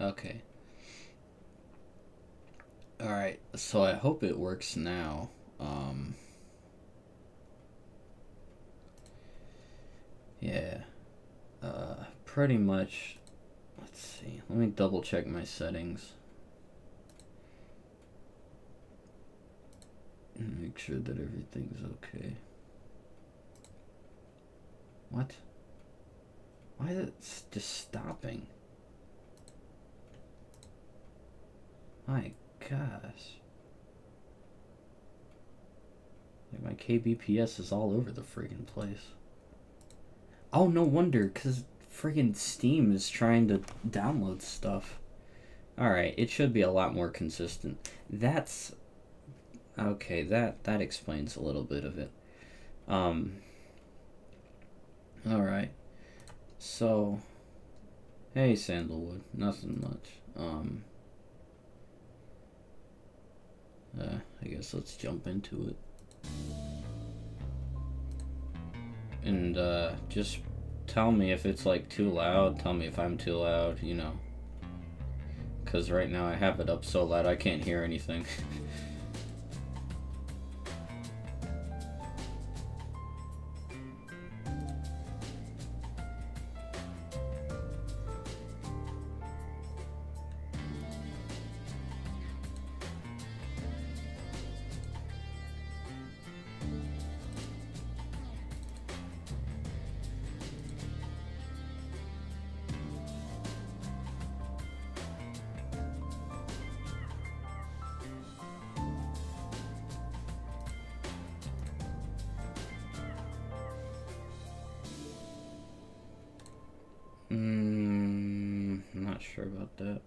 Okay. Alright, so I hope it works now. Yeah. Pretty much. Let's see. Let me double check my settings. And make sure that everything's okay. What? Why is it just stopping? My gosh. Like my kbps is all over the friggin' place. Oh, no wonder, because friggin' Steam is trying to download stuff. Alright, it should be a lot more consistent. That's... Okay, that explains a little bit of it. Alright. So... Hey, Sandalwood. Nothing much. I guess let's jump into it. And, just tell me if it's, like, too loud. Tell me if I'm too loud, you know. Because right now I have it up so loud I can't hear anything. I'm not sure about that.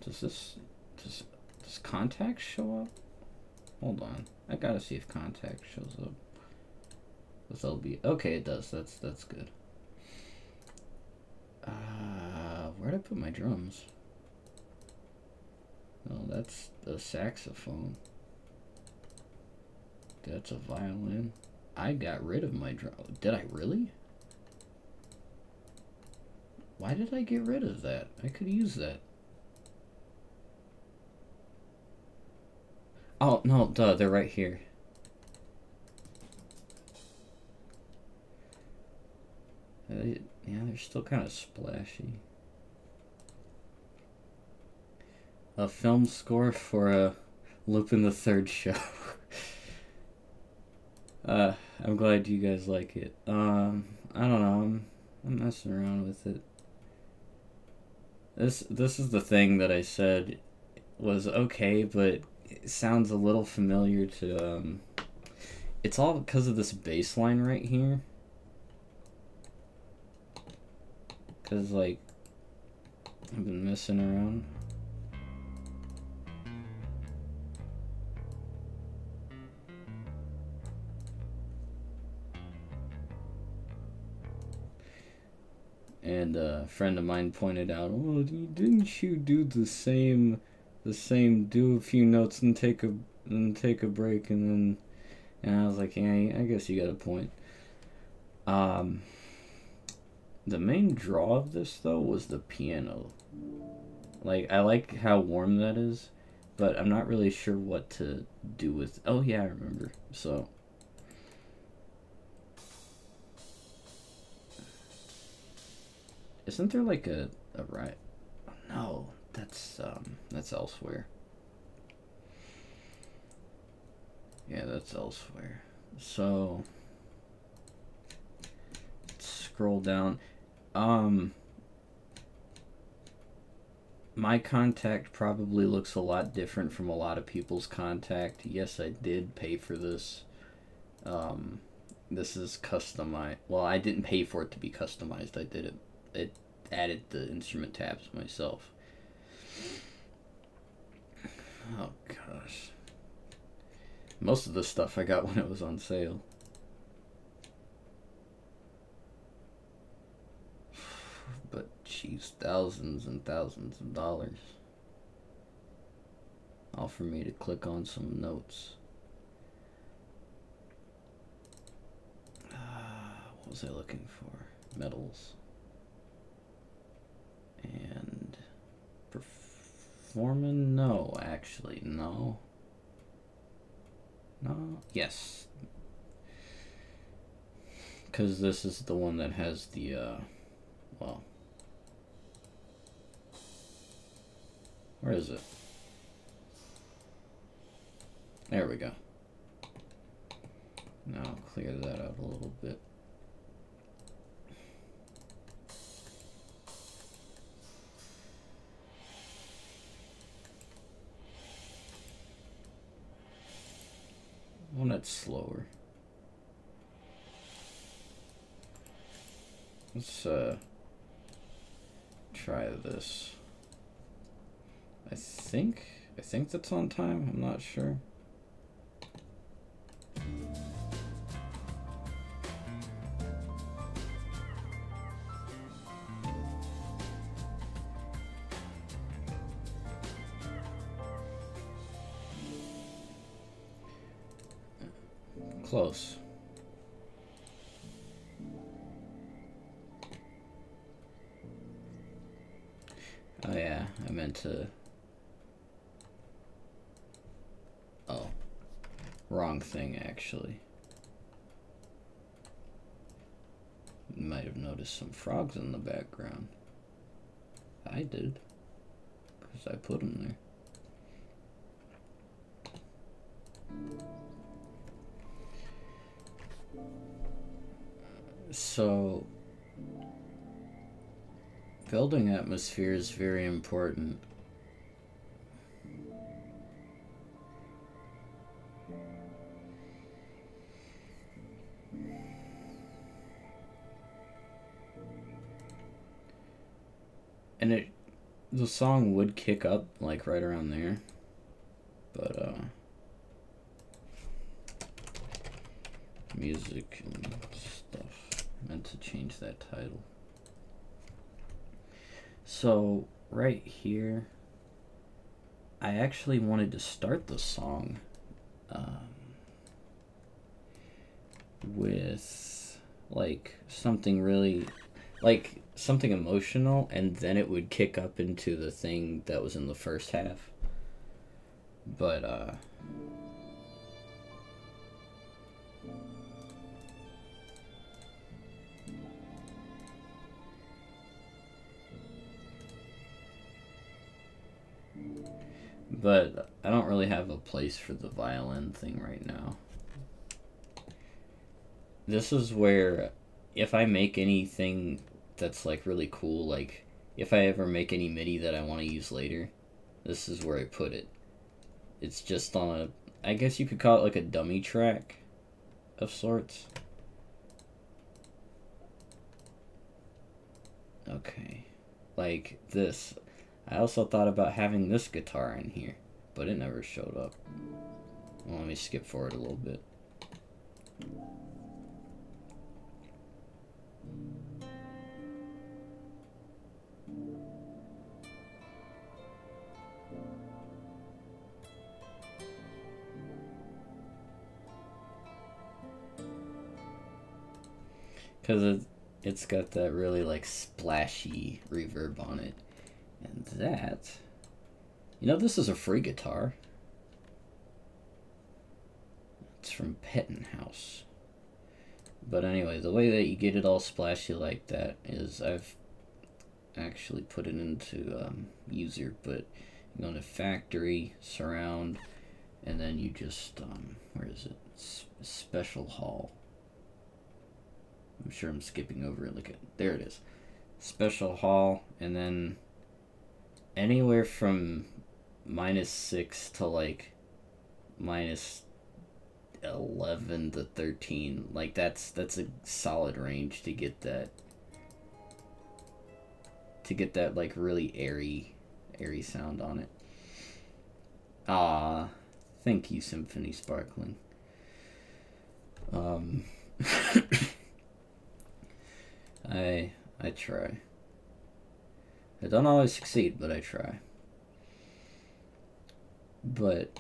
Does contacts show up? Hold on, I gotta see if contact shows up. This LB. Okay, it does. That's good. Where'd I put my drums? Oh, that's the saxophone. That's a violin. I got rid of my drum. Did I really? Why did I get rid of that? I could use that. Oh, no, duh, they're right here. Yeah, they're still kind of splashy. A film score for a Lupin the Third show. I'm glad you guys like it. I don't know. I'm messing around with it. This is the thing that I said was okay, but it sounds a little familiar to it's all because of this bass line right here. Cause like I've been messing around. And a friend of mine pointed out, "Well, didn't you do the same? Do a few notes and take a break, and then." And I was like, "Yeah, I guess you got a point." The main draw of this though was the piano. Like, I like how warm that is, but I'm not really sure what to do with. Oh yeah, I remember. So. Isn't there like a right? No, that's elsewhere. Yeah, that's elsewhere. So let's scroll down. My contact probably looks a lot different from a lot of people's contact. Yes, I did pay for this. This is customized. Well, I didn't pay for it to be customized. I did it. It added the instrument tabs myself. Oh gosh. Most of the stuff I got when it was on sale. But geez, thousands and thousands of dollars. All for me to click on some notes. What was I looking for? Metals. Foreman? No, actually, no. No? Yes. Because this is the one that has the, well. Where is it? There we go. Now clear that out a little bit. One that's slower. Let's try this. I think that's on time. I'm not sure. Close. Oh yeah, I meant to. Oh, wrong thing actually. You might have noticed some frogs in the background. I did, because I put them there. So, building atmosphere is very important. And the song would kick up like right around there, but music and stuff. Meant to change that title. So right here, I actually wanted to start the song with like something really, like something emotional, and then it would kick up into the thing that was in the first half. But I don't really have a place for the violin thing right now. This is where, if I make anything that's like really cool, like if I ever make any MIDI that I want to use later, this is where I put it. It's just on a, I guess you could call it like a dummy track of sorts. Okay, like this. I also thought about having this guitar in here, but it never showed up. Well, let me skip forward a little bit. Because it's got that really like splashy reverb on it. And that, you know, this is a free guitar. It's from Pettenhouse. But anyway, the way that you get it all splashy like that is I've actually put it into user, but you go to factory, surround, and then you just, where is it? Special Hall. I'm sure I'm skipping over it. Look at, there it is. Special Hall, and then anywhere from -6 to like -11 to 13. Like that's a solid range to get that like really airy sound on it. Ah, thank you, Symphony Sparkling. I try. I don't always succeed, but I try. But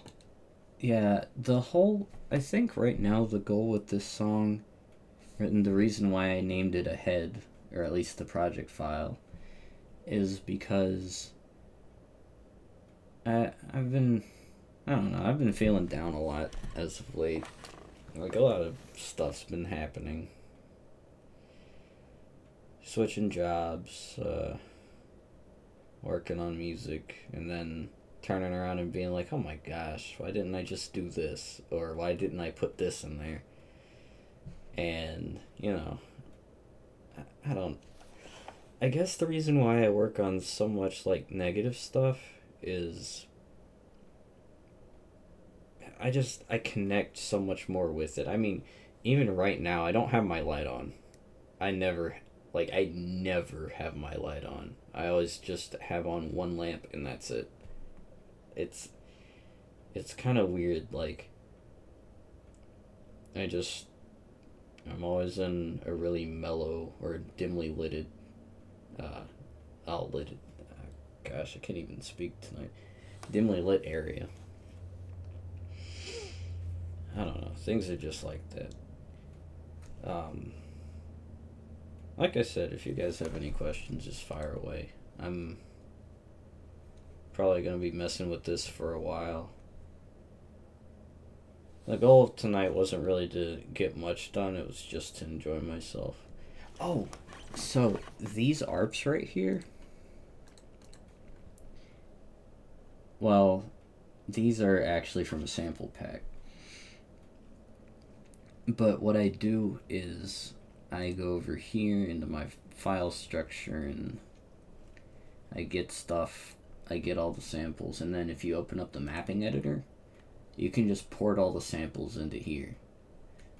yeah, I think right now the goal with this song, and the reason why I named it Ahead, or at least the project file, is because I've been, I don't know, I've been feeling down a lot as of late. Like, a lot of stuff's been happening. Switching jobs, working on music, and then turning around and being like, oh my gosh, why didn't I just do this? Or why didn't I put this in there? And, you know, I don't. I guess the reason why I work on so much, like, negative stuff is I connect so much more with it. I mean, even right now, I don't have my light on. I never, I never have my light on. I always just have on one lamp and that's it. It's, it's kind of weird. Like, I just, I'm always in a really mellow or dimly lit, uh, lit, gosh, I can't even speak tonight. Dimly lit area. I don't know. Things are just like that. Um, like I said, if you guys have any questions, just fire away. I'm probably going to be messing with this for a while. The goal of tonight wasn't really to get much done, it was just to enjoy myself. Oh, so these ARPs right here, well, these are actually from a sample pack. But what I do is I go over here into my file structure and I get stuff, I get all the samples, and then if you open up the mapping editor, you can just port all the samples into here.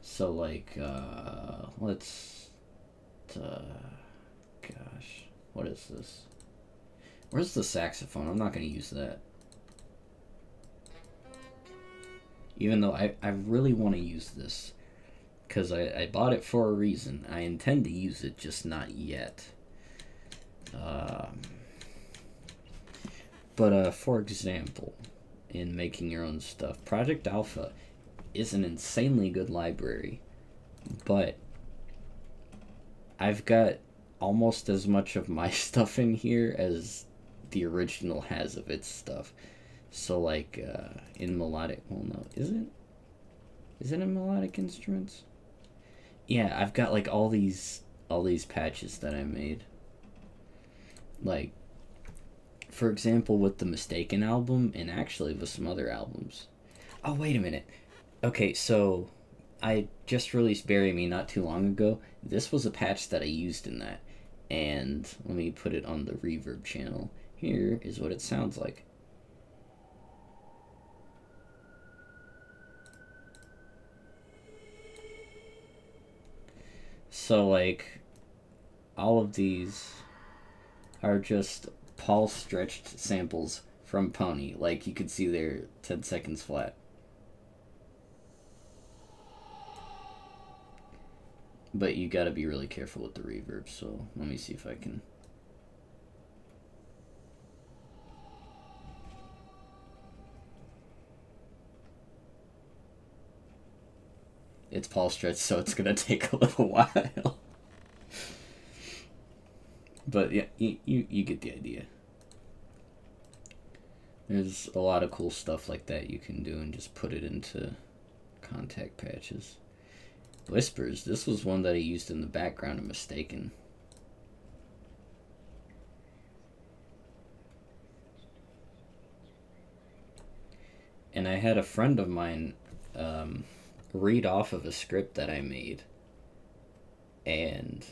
So like, gosh, what is this? Where's the saxophone? I'm not going to use that. Even though I really want to use this. Because I bought it for a reason. I intend to use it, just not yet. But for example, in making your own stuff, Project Alpha is an insanely good library. But I've got almost as much of my stuff in here as the original has of its stuff. So like in melodic, well no, is it? Is it in Melodic Instruments? Yeah, I've got like all these patches that I made. Like, for example, with the Mistaken album, and actually with some other albums. Oh, wait a minute. Okay, so I just released Bury Me not too long ago. This was a patch that I used in that. And let me put it on the reverb channel. Here is what it sounds like. So, like, all of these are just Paul stretched samples from Pony. Like, you could see there 10 seconds flat. But you gotta be really careful with the reverb, so let me see if I can. It's Paul stretched, so it's gonna take a little while. But yeah, you get the idea. There's a lot of cool stuff like that you can do and just put it into contact patches. Whispers, this was one that I used in the background of Mistaken. And I had a friend of mine read off of a script that I made. And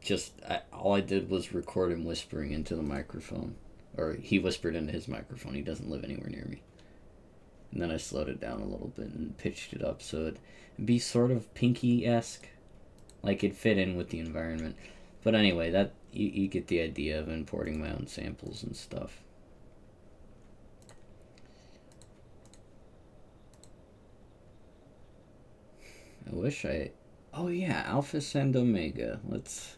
just, all I did was record him whispering into the microphone. Or he whispered into his microphone. He doesn't live anywhere near me. And then I slowed it down a little bit and pitched it up so it'd be sort of Pinky-esque. Like it'd fit in with the environment. But anyway, that you get the idea of importing my own samples and stuff. I wish I... Oh yeah, Alpha Cent Omega. Let's...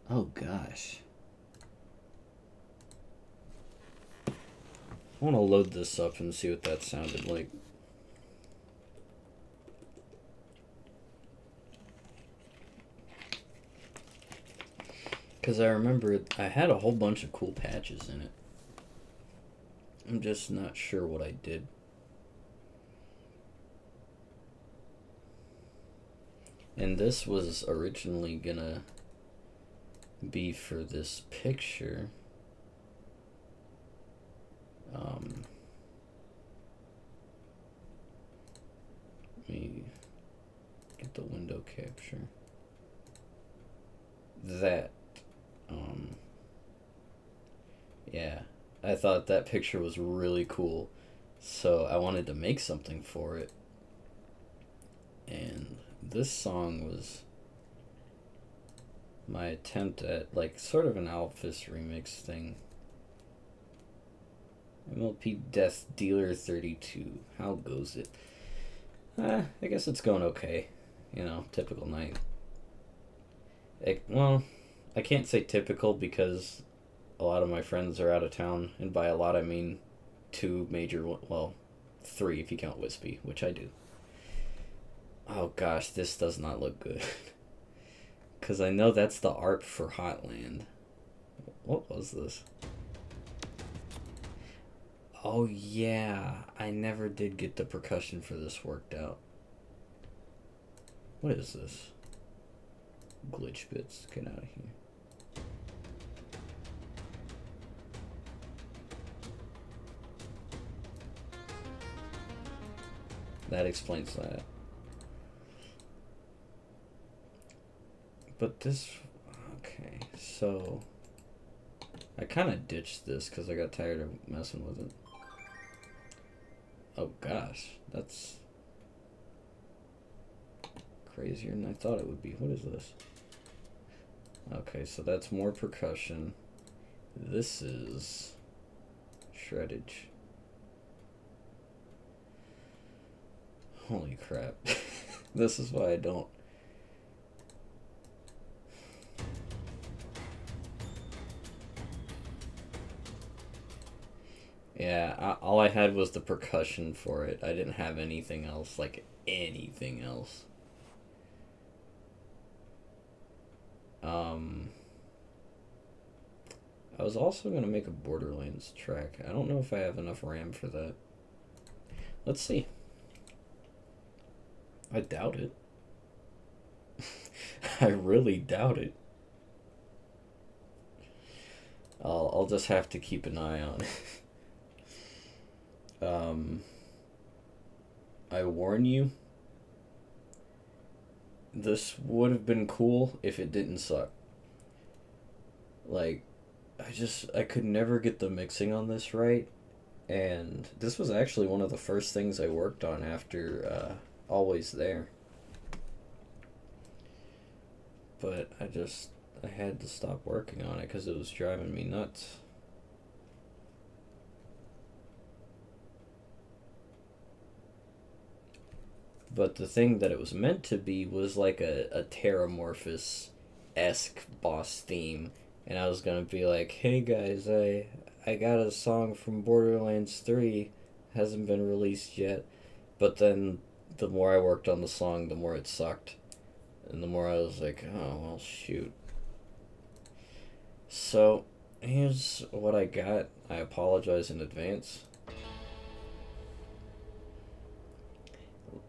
Oh gosh. I want to load this up and see what that sounded like. Because I remember I had a whole bunch of cool patches in it. I'm just not sure what I did. And this was originally gonna be for this picture. Let me get the window capture. That, yeah, I thought that picture was really cool, so I wanted to make something for it. And this song was my attempt at, like, sort of an Alphys remix thing. MLP Death Dealer 32. How goes it? I guess it's going okay. You know, typical night. Well, I can't say typical because a lot of my friends are out of town, and by a lot I mean two major, well, three if you count Wispy, which I do. Oh gosh, this does not look good. Because I know that's the art for Hotland. What was this? Oh yeah, I never did get the percussion for this worked out. What is this? Glitch bits, get out of here. That explains that. But this, okay, so I kind of ditched this because I got tired of messing with it. Oh gosh, that's crazier than I thought it would be. What is this? Okay, so that's more percussion. This is shreddage. Holy crap. This is why I don't. Yeah, all I had was the percussion for it. I didn't have anything else, like anything else. I was also going to make a Borderlands track. I don't know if I have enough RAM for that. Let's see. I doubt it. I really doubt it. I'll just have to keep an eye on it. I warn you, this would have been cool if it didn't suck. Like, I could never get the mixing on this right, and this was actually one of the first things I worked on after Always There. But I had to stop working on it because it was driving me nuts. But the thing that it was meant to be was like a Terramorphous-esque boss theme. And I was gonna be like, hey guys, I got a song from Borderlands 3, hasn't been released yet. But then the more I worked on the song, the more it sucked. And the more I was like, oh, well, shoot. So, here's what I got. I apologize in advance.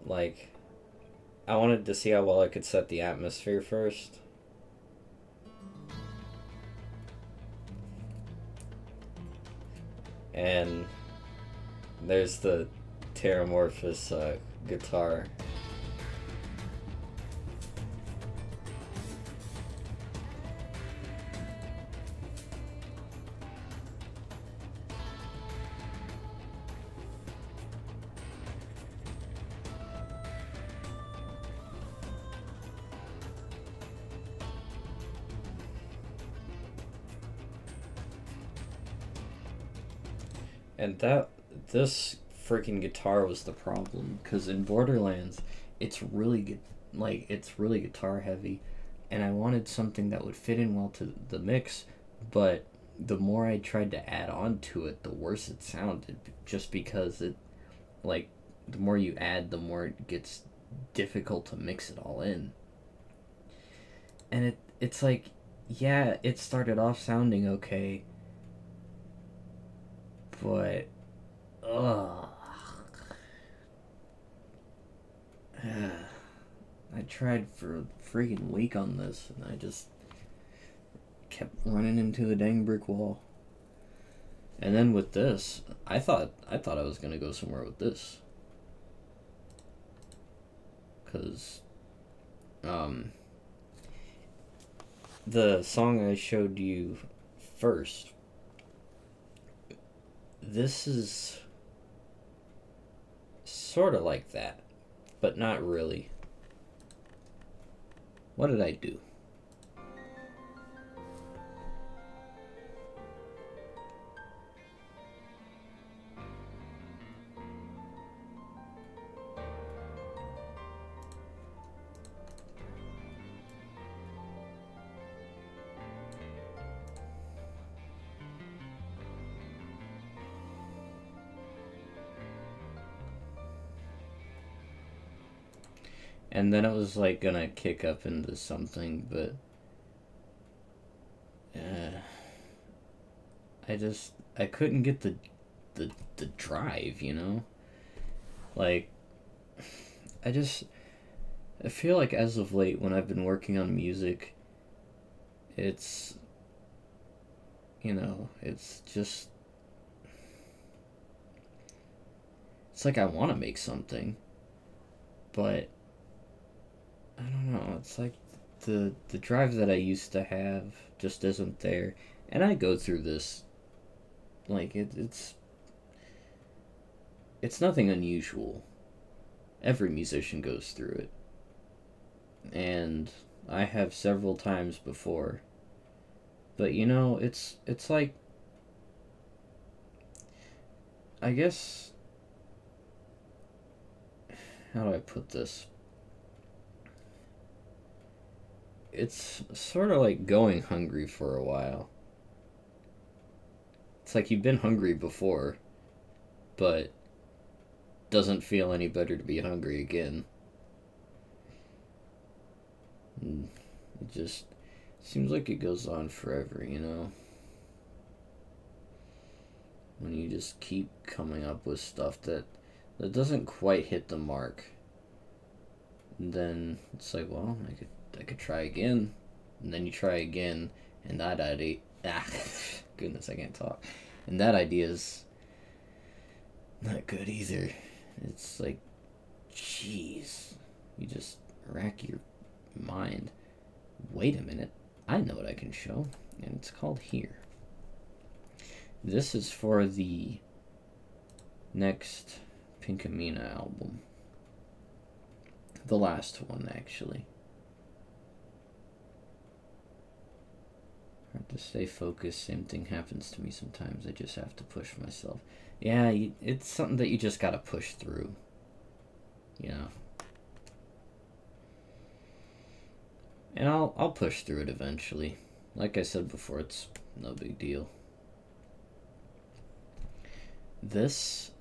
Like, I wanted to see how well I could set the atmosphere first. And there's the Terramorphous guitar. And this freaking guitar was the problem, because in Borderlands, it's really good, like, it's really guitar heavy, and I wanted something that would fit in well to the mix, but the more I tried to add on to it, the worse it sounded, just because it, like, the more you add, the more it gets difficult to mix it all in. And it's like, yeah, it started off sounding okay, but Ugh. I tried for a freaking week on this, and I just kept running into a dang brick wall. And then with this, I thought I was gonna go somewhere with this, cause the song I showed you first, this is sort of like that, but not really. What did I do? And then it was like gonna kick up into something, but I couldn't get the drive, you know? Like, I feel like as of late when I've been working on music, it's, it's just, it's like I want to make something, but I don't know, it's like the drive that I used to have just isn't there. And I go through this, like, it's nothing unusual. Every musician goes through it. And I have several times before. But it's like, I guess, how do I put this? It's sort of like going hungry for a while. It's like you've been hungry before, but doesn't feel any better to be hungry again. And it just seems like it goes on forever, you know? When you just keep coming up with stuff that doesn't quite hit the mark. And then it's like, well, I could try again. And then you try again, and that idea, goodness, I can't talk. And that idea is not good either. It's like, jeez, you just rack your mind. Wait a minute, I know what I can show, and it's called Here. This is for the next Pinkamena album. The last one, actually. Hard to stay focused. Same thing happens to me sometimes. I just have to push myself. Yeah, it's something that you just gotta push through. You know. And I'll push through it eventually. Like I said before, it's no big deal. This,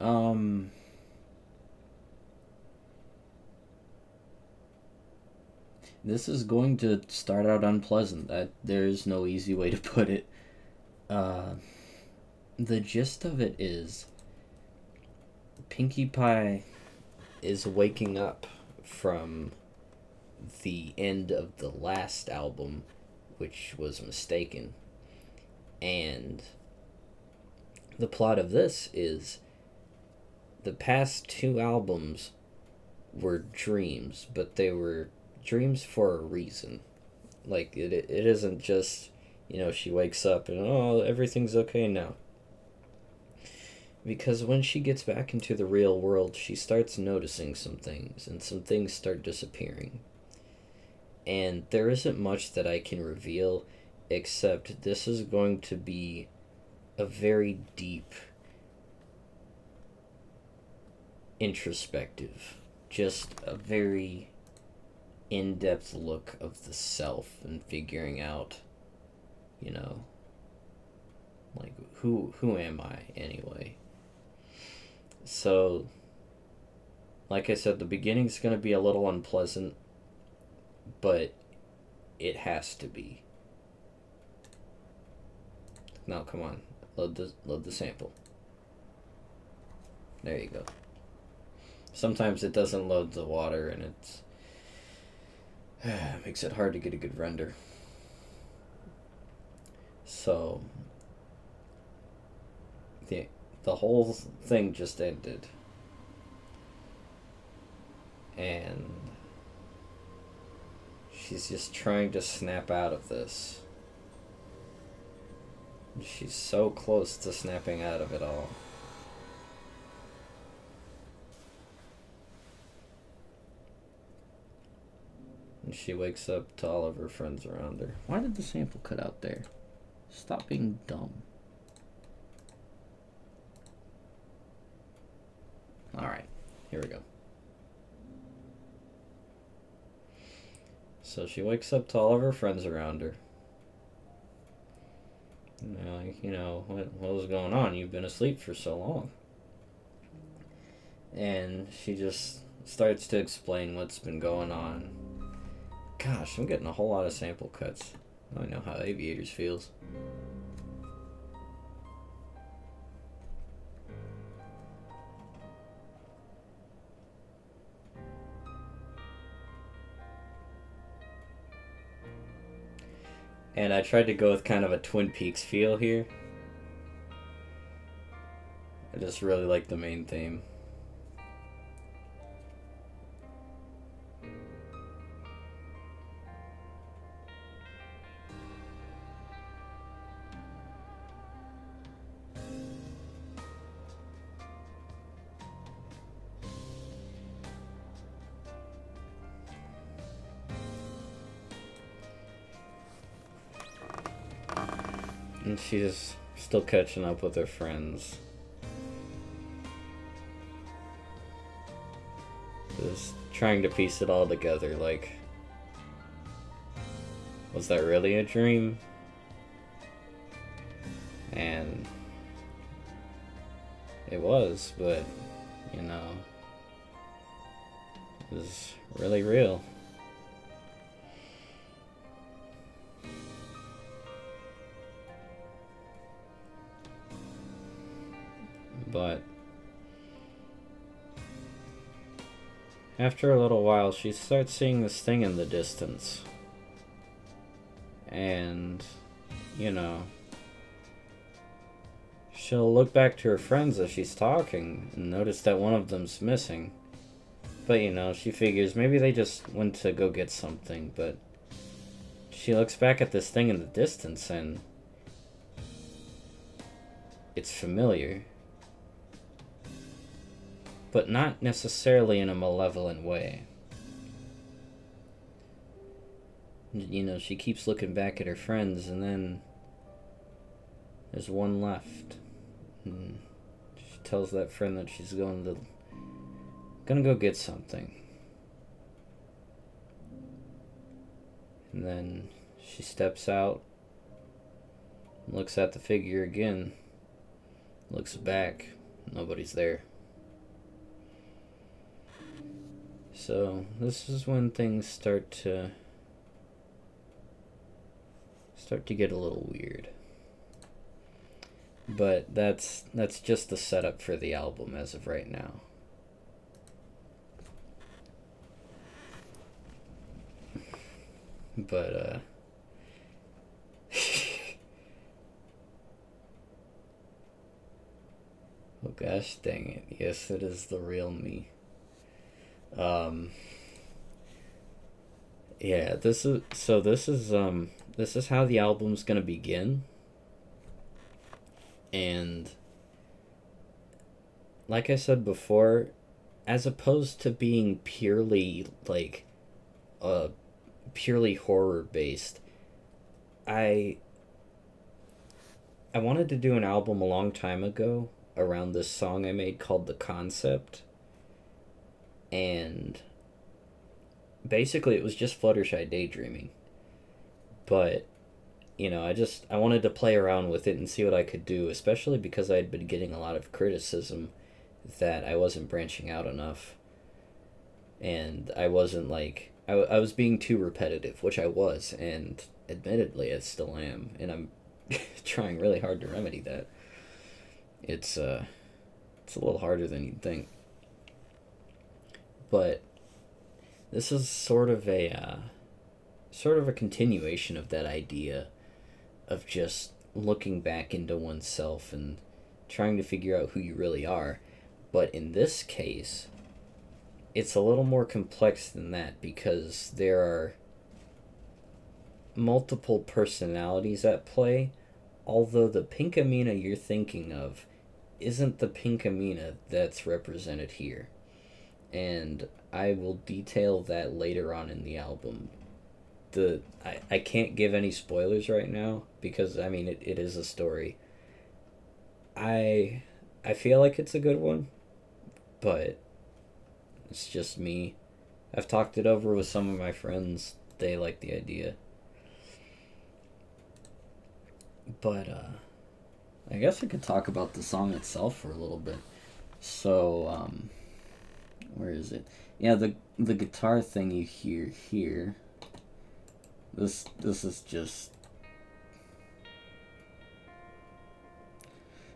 this is going to start out unpleasant. There's no easy way to put it. The gist of it is Pinkie Pie is waking up from the end of the last album, which was Mistaken. And the plot of this is the past two albums were dreams, but they were dreams for a reason. Like, it isn't just, she wakes up and, oh, everything's okay now. Because when she gets back into the real world, she starts noticing some things, and some things start disappearing. And there isn't much that I can reveal, except this is going to be a very deep, introspective, just a very in-depth look of the self and figuring out, like, who am I anyway? So, like I said, the beginning's going to be a little unpleasant, but it has to be. Now, come on, load the sample. There you go. Sometimes it doesn't load the water and it's makes it hard to get a good render. So the whole thing just ended. And she's just trying to snap out of this. She's so close to snapping out of it all. And she wakes up to all of her friends around her. Why did the sample cut out there? Stop being dumb. Alright, here we go. So she wakes up to all of her friends around her. And they're like, you know, what was going on? You've been asleep for so long. And she just starts to explain what's been going on. Gosh, I'm getting a whole lot of sample cuts. I know how Aviators feels. And I tried to go with kind of a Twin Peaks feel here. I just really like the main theme. And she's still catching up with her friends. Just trying to piece it all together, like, was that really a dream? And it was, but, you know, it was really real. But after a little while, she starts seeing this thing in the distance. And, you know, she'll look back to her friends as she's talking and notice that one of them's missing. But, you know, she figures maybe they just went to go get something. But she looks back at this thing in the distance and it's familiar. But not necessarily in a malevolent way. You know, she keeps looking back at her friends, and then there's one left. And she tells that friend that she's gonna go get something. And then she steps out, looks at the figure again, looks back, nobody's there. So this is when things start to get a little weird. But that's just the setup for the album as of right now. But oh gosh dang it. Yes, it is the real me. Yeah, this is how the album's gonna begin. And like I said before, as opposed to being purely like purely horror based, I wanted to do an album a long time ago around this song I made called The Concept. And basically it was just Fluttershy daydreaming. But, you know, I wanted to play around with it and see what I could do, especially because I had been getting a lot of criticism that I wasn't branching out enough. And I wasn't like, I was being too repetitive, which I was, and admittedly I still am, and I'm trying really hard to remedy that. It's It's a little harder than you'd think. But this is sort of a continuation of that idea of just looking back into oneself and trying to figure out who you really are. But in this case, it's a little more complex than that because there are multiple personalities at play, although the Pinkamena you're thinking of isn't the Pinkamena that's represented here. And I will detail that later on in the album. I can't give any spoilers right now because I mean it is a story. I feel like it's a good one, but it's just me. I've talked it over with some of my friends. They like the idea. But I guess I could talk about the song itself for a little bit. So where is it? Yeah, the guitar thing you hear here. This is just.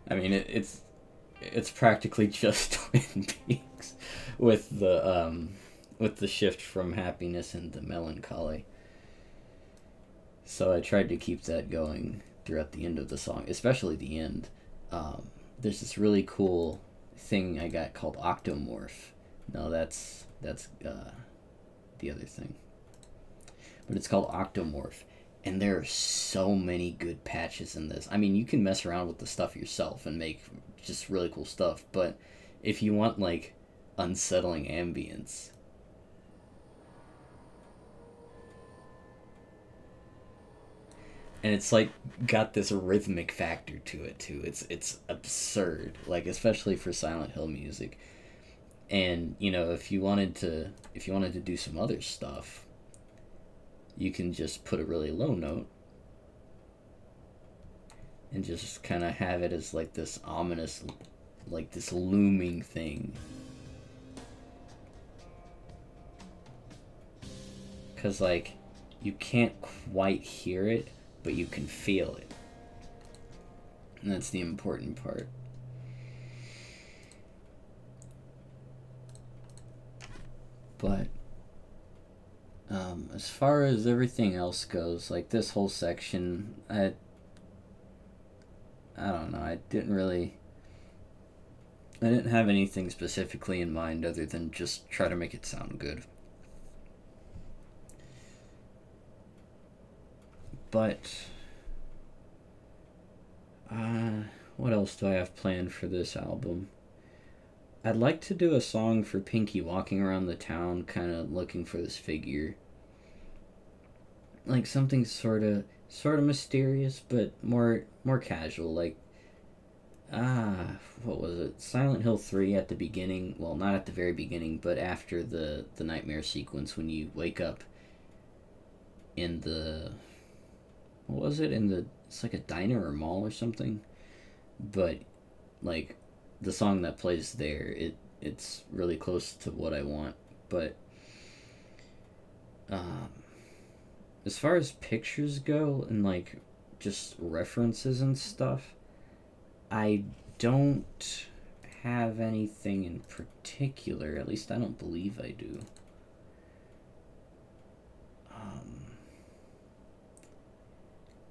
I mean, it's practically just Twin Peaks with the shift from happiness into melancholy. So I tried to keep that going throughout the end of the song, especially the end. There's this really cool thing I got called Octomorph. No, that's the other thing. But it's called Octomorph. And there are so many good patches in this. I mean, you can mess around with the stuff yourself and make just really cool stuff. But if you want, like, unsettling ambience, and it's like got this rhythmic factor to it too. It's absurd, like especially for Silent Hill music. And you know, if you wanted to do some other stuff, you can just put a really low note and just kind of have it as like this ominous, like this looming thing. Cause like you can't quite hear it, but you can feel it. And that's the important part. But as far as everything else goes, like this whole section, I don't know, I didn't have anything specifically in mind other than just try to make it sound good. But what else do I have planned for this album? I'd like to do a song for Pinky walking around the town, kind of looking for this figure. Like something sort of mysterious, but more casual. Like what was it? Silent Hill 3 at the beginning. Well, not at the very beginning, but after the nightmare sequence when you wake up in the. What was it? It's like a diner or mall or something. But like the song that plays there, it's really close to what I want. But as far as pictures go and like just references and stuff, I don't have anything in particular. At least I don't believe I do.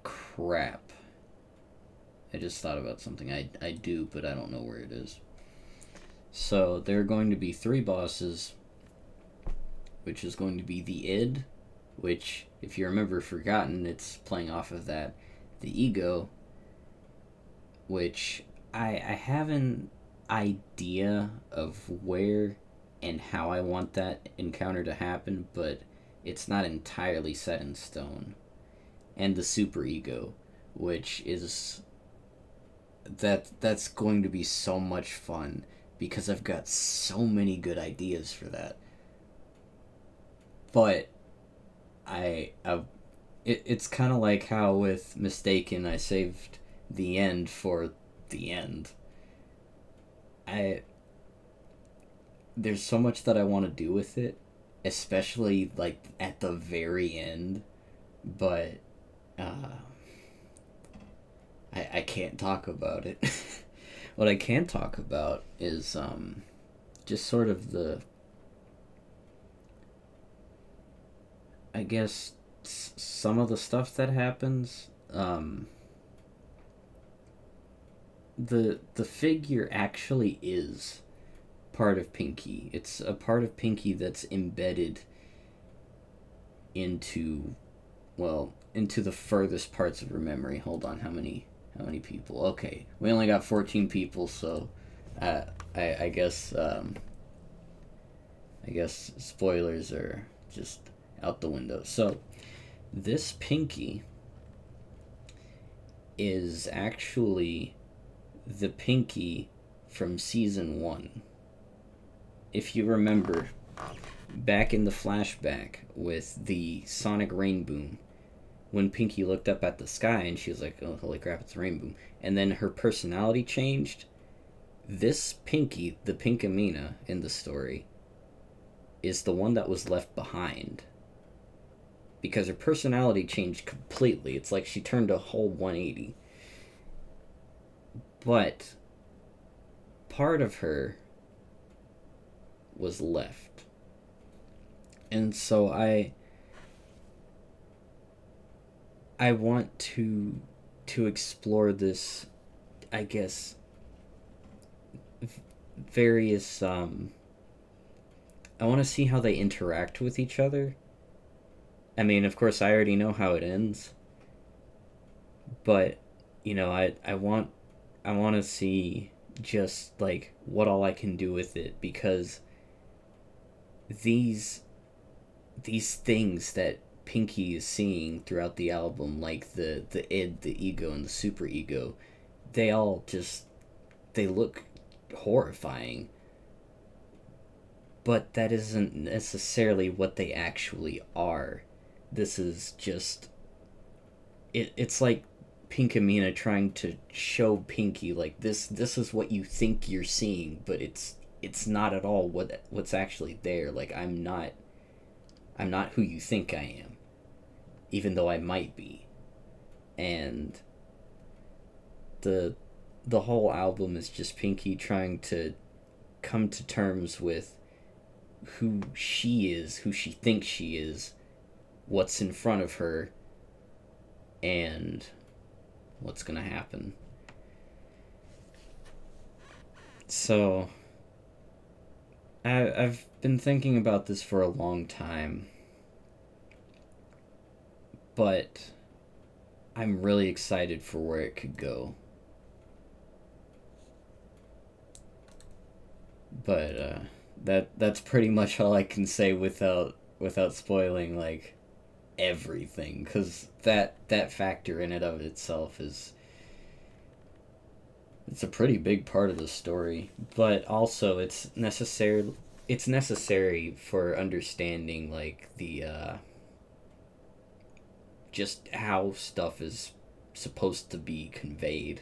Crap. I just thought about something. I do, but I don't know where it is. So there are going to be 3 bosses, which is going to be the id, which, if you remember Forgotten, it's playing off of that. The ego, which I have an idea of where and how I want that encounter to happen, but it's not entirely set in stone. And the superego, which is that's going to be so much fun because I've got so many good ideas for that. But it's kind of like how with Mistaken I saved the end for the end. There's so much that I want to do with it, especially like at the very end, but I can't talk about it. What I can talk about is just sort of I guess some of the stuff that happens. The figure actually is part of Pinky. It's a part of Pinky that's embedded into, well, into the furthest parts of her memory. Hold on, how many people? Okay, we only got 14 people, so I guess I guess spoilers are just out the window. So this Pinky is actually the Pinky from season 1. If you remember, back in the flashback with the Sonic Rain Boom, when Pinky looked up at the sky and she was like, oh, holy crap, it's Rain Boom. And then her personality changed. This Pinky, the Pinkamena in the story, is the one that was left behind. Because her personality changed completely. It's like she turned a whole 180. But part of her was left. And so I want to explore this, I guess, various I want to see how they interact with each other. I mean, of course I already know how it ends, but you know, I want to see just like what all I can do with it, because these things that Pinky is seeing throughout the album, like the id, the ego, and the super ego, they all just, they look horrifying, but that isn't necessarily what they actually are. This is just it's like Pinkamena trying to show Pinky like this is what you think you're seeing, but it's not at all what's actually there. Like I'm not who you think I am, even though I might be. And the whole album is just Pinky trying to come to terms with who she is, who she thinks she is, what's in front of her, and what's gonna happen. So I've been thinking about this for a long time, but I'm really excited for where it could go. But that's pretty much all I can say without spoiling like everything, because that factor in it of itself is, it's a pretty big part of the story, but also it's necessary for understanding like the just how stuff is supposed to be conveyed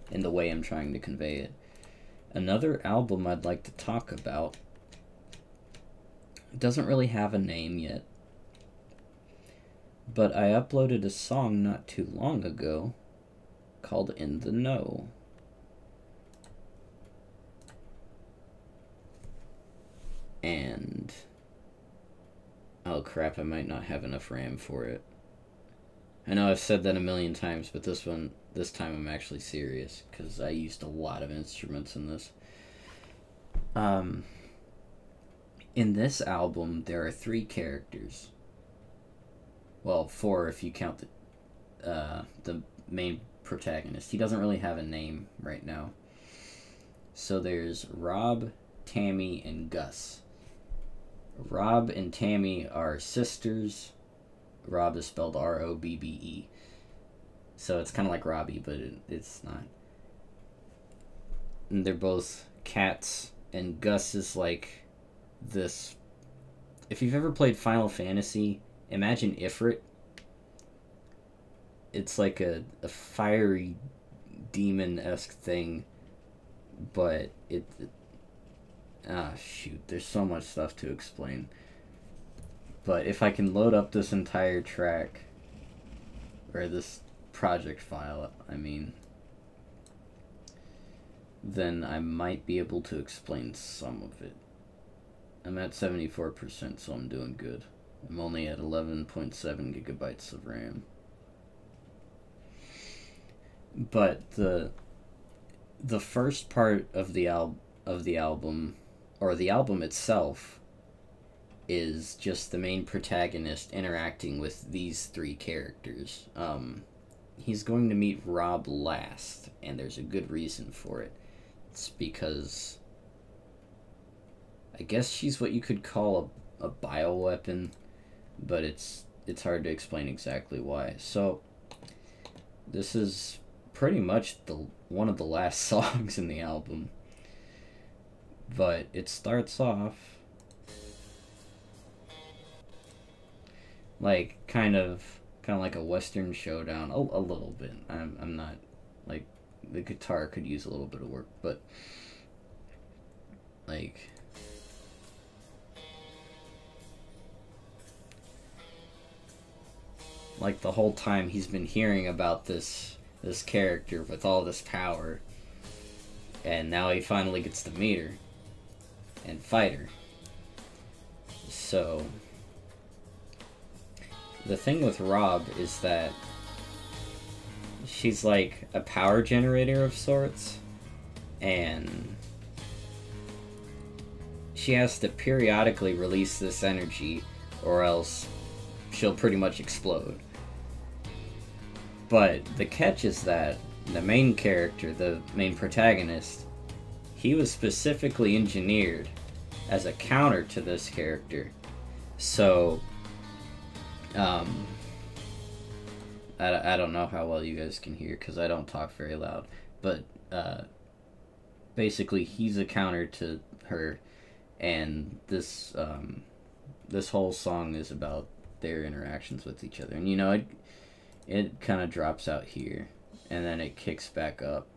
in the way I'm trying to convey it. Another album I'd like to talk about doesn't really have a name yet, but I uploaded a song not too long ago called In the Know. And oh crap, I might not have enough RAM for it. I know I've said that a million times, but this time I'm actually serious, because I used a lot of instruments in this. In this album, there are 3 characters. Well, 4 if you count the main protagonist. He doesn't really have a name right now. So there's Rob, Tammy, and Gus. Rob and Tammy are sisters. Rob is spelled R-O-B-B-E. So it's kind of like Robbie, but it's not. And they're both cats, and Gus is like this. If you've ever played Final Fantasy, imagine Ifrit. It's like a fiery demon-esque thing, but shoot, there's so much stuff to explain. But if I can load up this entire track, or this project file, I mean, then I might be able to explain some of it. I'm at 74%, so I'm doing good. I'm only at 11.7 gigabytes of RAM. But the first part of the album, or the album itself, is just the main protagonist interacting with these three characters. He's going to meet Rob last, and there's a good reason for it. It's because I guess she's what you could call a bioweapon, but it's hard to explain exactly why. So this is pretty much one of the last songs in the album, but it starts off like kind of like a Western showdown, a little bit. I'm not, like, the guitar could use a little bit of work, but like the whole time he's been hearing about this character with all this power, and now he finally gets to meet her and fight her. So the thing with Rob is that she's like a power generator of sorts, and she has to periodically release this energy or else she'll pretty much explode. But the catch is that the main character, the main protagonist, he was specifically engineered as a counter to this character. So I don't know how well you guys can hear because I don't talk very loud, but basically he's a counter to her, and this whole song is about their interactions with each other. And you know, it kind of drops out here, and then it kicks back up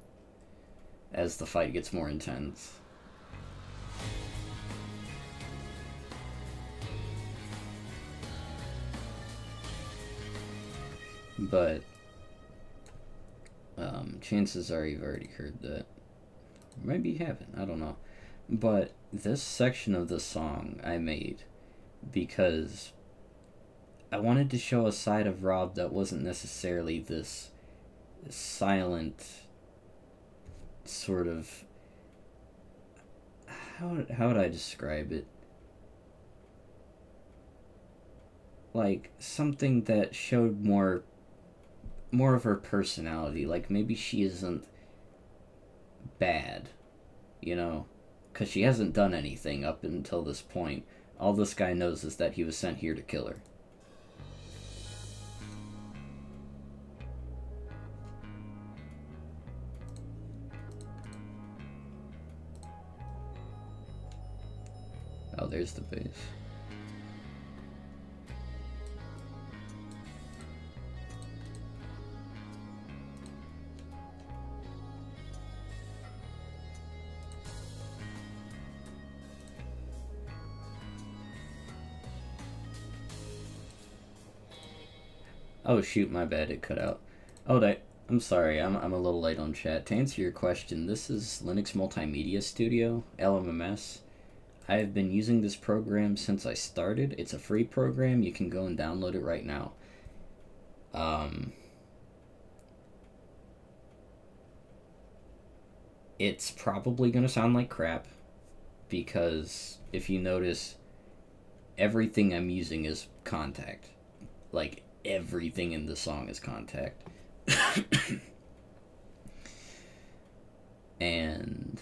as the fight gets more intense. But chances are you've already heard that. Maybe you haven't, I don't know. But this section of the song I made because I wanted to show a side of Rob that wasn't necessarily this silent sort of, how would I describe it? Like something that showed more of her personality. Like maybe she isn't bad, you know, because she hasn't done anything up until this point. All this guy knows is that he was sent here to kill her. Oh, there's the bass. Oh shoot, my bad, it cut out. Oh, I'm sorry, I'm a little late on chat. To answer your question, this is Linux Multimedia Studio, LMMS. I have been using this program since I started. It's a free program. You can go and download it right now. It's probably going to sound like crap because if you notice, everything I'm using is Kontakt. Like, everything in the song is Kontakt. And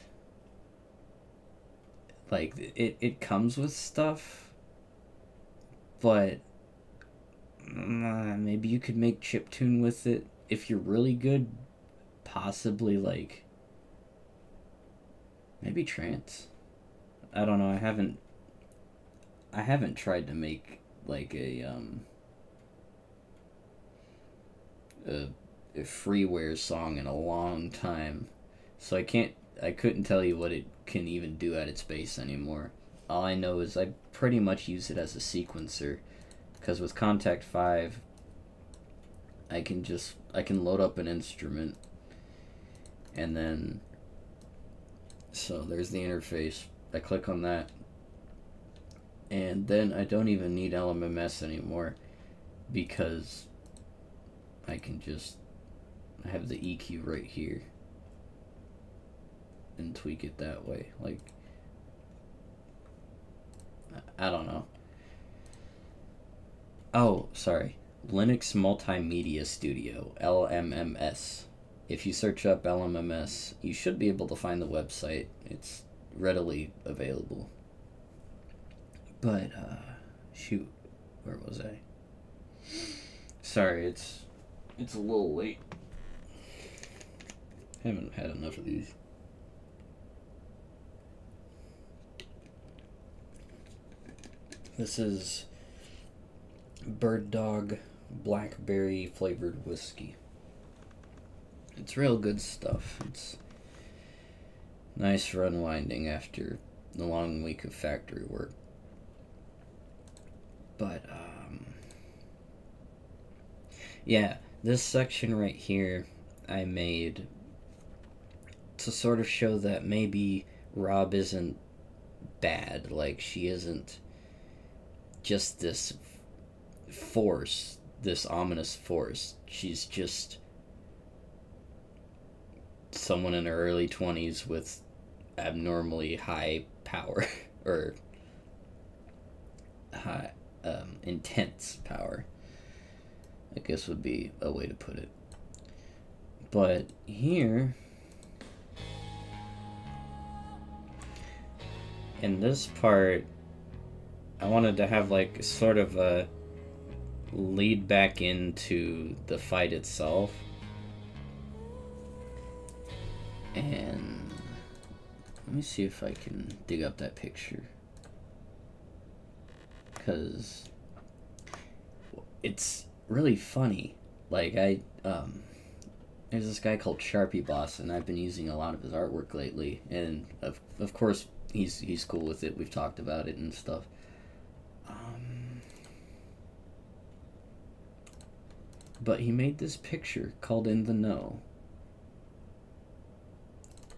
like it comes with stuff, but maybe you could make chiptune with it if you're really good. Possibly, like, maybe trance. I don't know. I haven't tried to make like a freeware song in a long time, so I couldn't tell you what it can even do at its base anymore. All I know is I pretty much use it as a sequencer, because with Kontakt 5 I can load up an instrument and then So there's the interface. I click on that. And then I don't even need LMMS anymore because I can just have the EQ right here and tweak it that way. Like, I don't know. Oh, sorry. Linux Multimedia Studio, LMMS. If you search up LMMS, you should be able to find the website. It's readily available. But, shoot, where was I? Sorry, it's a little late. Haven't had enough of these. This is Bird Dog Blackberry flavored whiskey. It's real good stuff. It's nice for unwinding after the long week of factory work. But, yeah, this section right here I made to sort of show that maybe Rob isn't bad. Like, she isn't just this force, this ominous force. She's just someone in her early 20s with abnormally high power, or high, intense power, I guess would be a way to put it. But here, in this part, I wanted to have like sort of a lead back into the fight itself. And let me see if I can dig up that picture, because it's really funny. Like, there's this guy called Sharpie Boss, and I've been using a lot of his artwork lately, and of course he's cool with it. We've talked about it and stuff. But he made this picture called In the Know.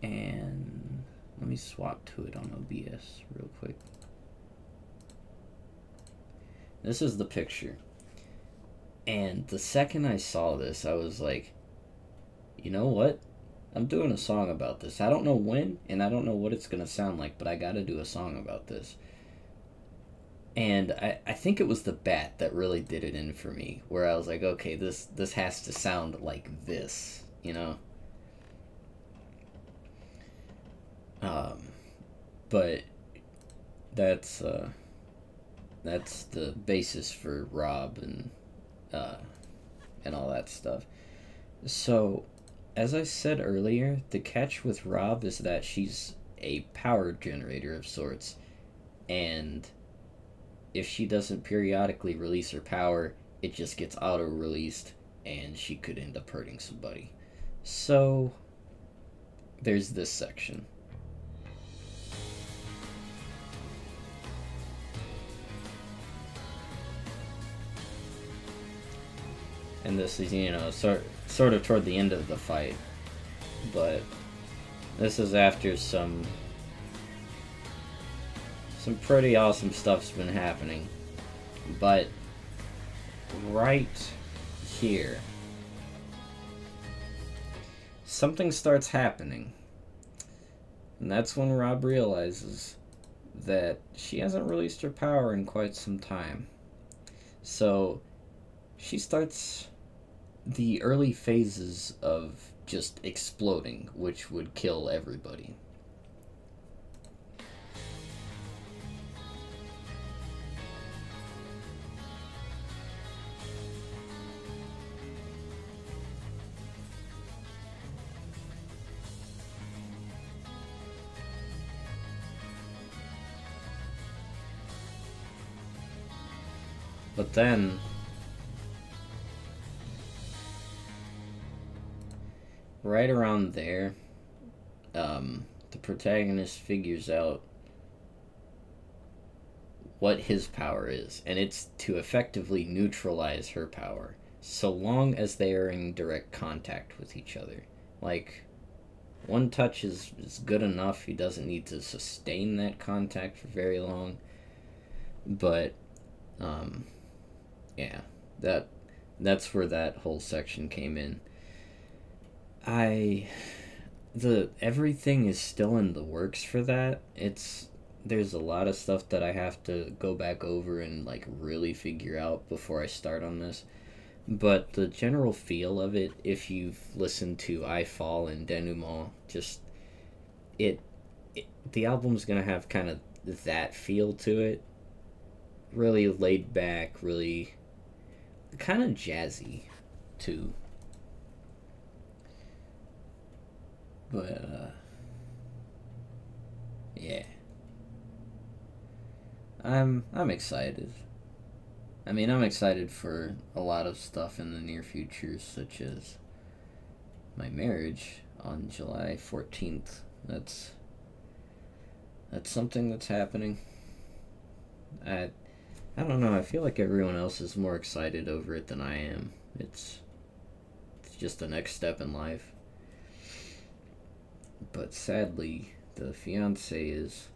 And let me swap to it on OBS real quick. This is the picture. And the second I saw this, I was like, you know what? I'm doing a song about this. I don't know when, and I don't know what it's going to sound like, but I got to do a song about this. And I think it was the bat that really did it in for me, where I was like, okay, this has to sound like this, you know? But that's the basis for Rob and all that stuff. So, as I said earlier, the catch with Rob is that she's a power generator of sorts, and if she doesn't periodically release her power, it just gets auto-released, and she could end up hurting somebody. So, there's this section. And this is, you know, sort of toward the end of the fight. But this is after some pretty awesome stuff's been happening. But right here, something starts happening. And that's when Rob realizes that she hasn't released her power in quite some time. So she starts the early phases of just exploding, which would kill everybody. But then right around there, the protagonist figures out what his power is, and it's to effectively neutralize her power, so long as they are in direct contact with each other. Like, One touch is good enough. He doesn't need to sustain that contact for very long. But, um, yeah, that's where that whole section came in. Everything is still in the works for that. There's a lot of stuff that I have to go back over and like really figure out before I start on this. But the general feel of it, if you've listened to I Fall and Denouement, just it, the album's gonna have kind of that feel to it. Really laid back, really kind of jazzy too. But yeah, I'm excited. I mean, I'm excited for a lot of stuff in the near future, such as my marriage on July 14th. That's something that's happening. I I don't know. I feel like everyone else is more excited over it than I am. It's just the next step in life. But sadly, the fiance is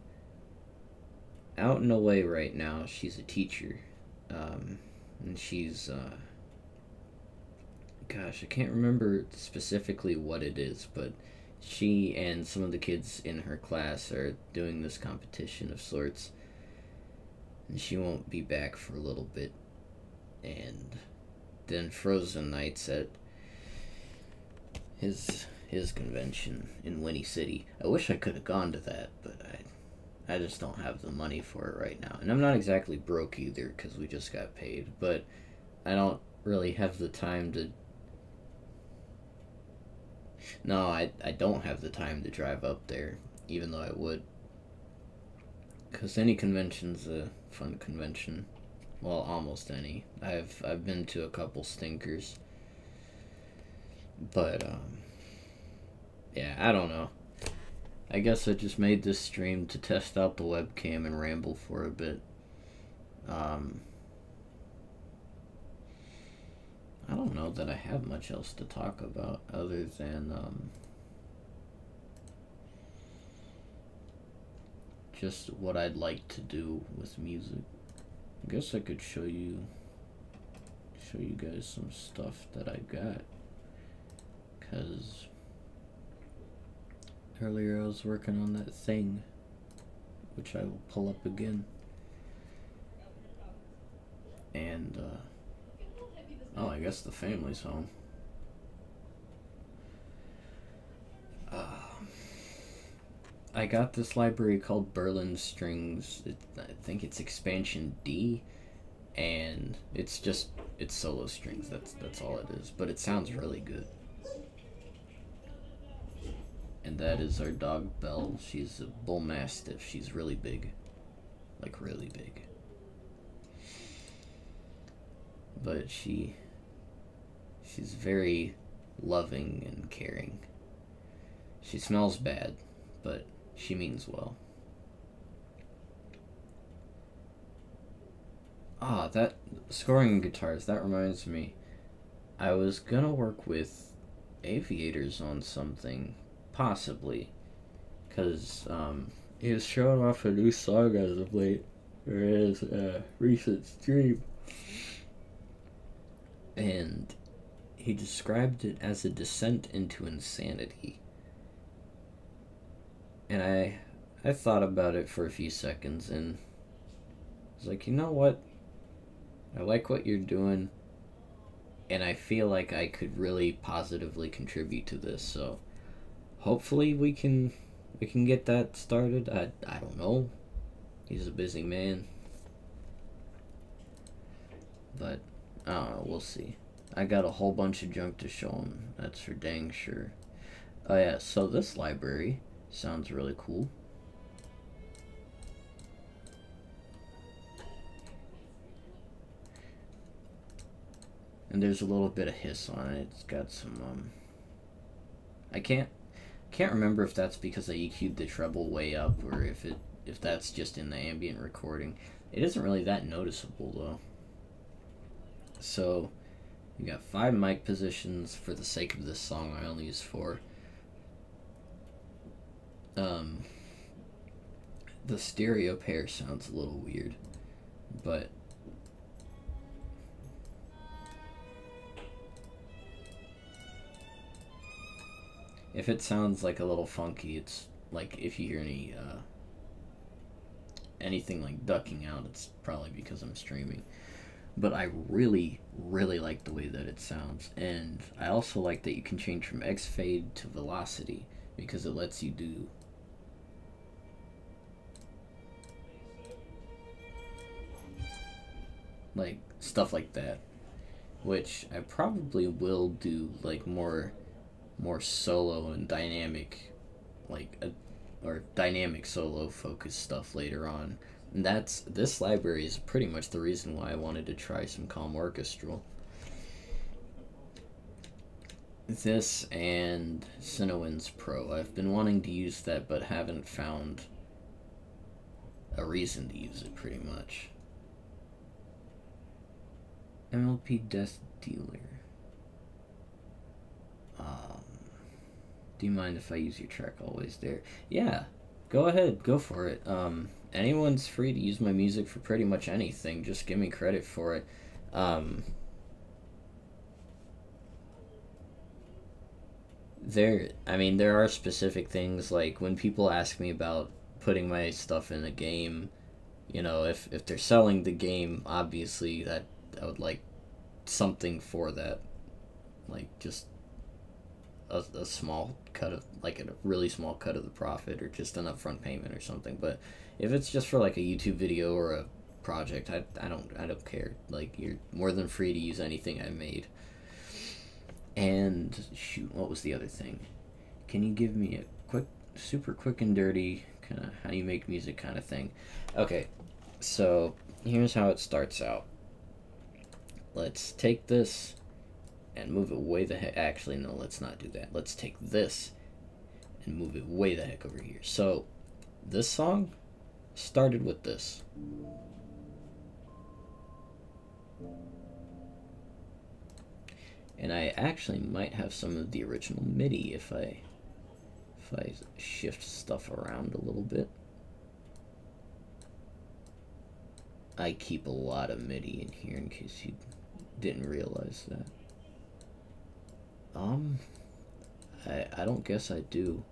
out and away right now. She's a teacher. And she's, gosh, I can't remember specifically what it is, but she and some of the kids in her class are doing this competition of sorts. And she won't be back for a little bit. And then Frozen Nights at his convention in Winnie City. I wish I could have gone to that, but I just don't have the money for it right now. And I'm not exactly broke either because we just got paid, but I don't really have the time to. No, I don't have the time to drive up there, even though I would. Because any convention's a fun convention. Well, almost any. I've been to a couple stinkers. But, yeah, I don't know. I guess I just made this stream to test out the webcam and ramble for a bit. I don't know that I have much else to talk about other than just what I'd like to do with music. I guess I could show you guys some stuff that I got, cause earlier I was working on that thing, which I will pull up again. And oh, I guess the family's home. I got this library called Berlin Strings. I think it's expansion D, and it's solo strings. That's all it is. But it sounds really good. And that is our dog Belle. She's a bull mastiff. She's really big, like really big. But she's very loving and caring. She smells bad, but she means well. Ah, that scoring guitars, that reminds me. I was gonna work with Aviators on something, possibly. Because, he was showing off a new song as of late, or his recent stream. And he described it as a descent into insanity. And I thought about it for a few seconds and was like, you know what? I like what you're doing, and I feel like I could really positively contribute to this. So hopefully we can get that started. I don't know. He's a busy man. But I don't know, we'll see. I got a whole bunch of junk to show him. That's for dang sure. Oh yeah, so this library sounds really cool. And there's a little bit of hiss on it. It's got some I can't remember if that's because I EQ'd the treble way up or if that's just in the ambient recording. It isn't really that noticeable though. So you got 5 mic positions. For the sake of this song I only use 4. Um, the stereo pair sounds a little weird, but if it sounds like a little funky, it's like if you hear anything like ducking out, it's probably because I'm streaming. But I really, really like the way that it sounds, and I also like that you can change from X fade to velocity because it lets you do like stuff like that, which I probably will do like more solo and dynamic, like a, or dynamic solo focused stuff later on. And this library is pretty much the reason why I wanted to try some Calm Orchestral. This and Cinewinds Pro. I've been wanting to use that but haven't found a reason to use it pretty much. MLP Death Dealer. Do you mind if I use your track Always There? Yeah, go ahead, go for it. Anyone's free to use my music for pretty much anything. Just give me credit for it. There are specific things like when people ask me about putting my stuff in a game. You know, if they're selling the game, obviously that I would like something for that, like just a small cut of like a really small cut of the profit or just an upfront payment or something. But if it's just for like a YouTube video or a project, I don't care. Like, you're more than free to use anything I made. And shoot, what was the other thing? Can you give me a quick, super quick and dirty kind of how you make music kind of thing? Okay, so here's how it starts out. Let's take this and move it way the heck. Actually, no, let's not do that. Let's take this and move it way the heck over here. So this song started with this. And I actually might have some of the original MIDI if I shift stuff around a little bit. I keep a lot of MIDI in here in case you didn't realize that. I don't guess I do,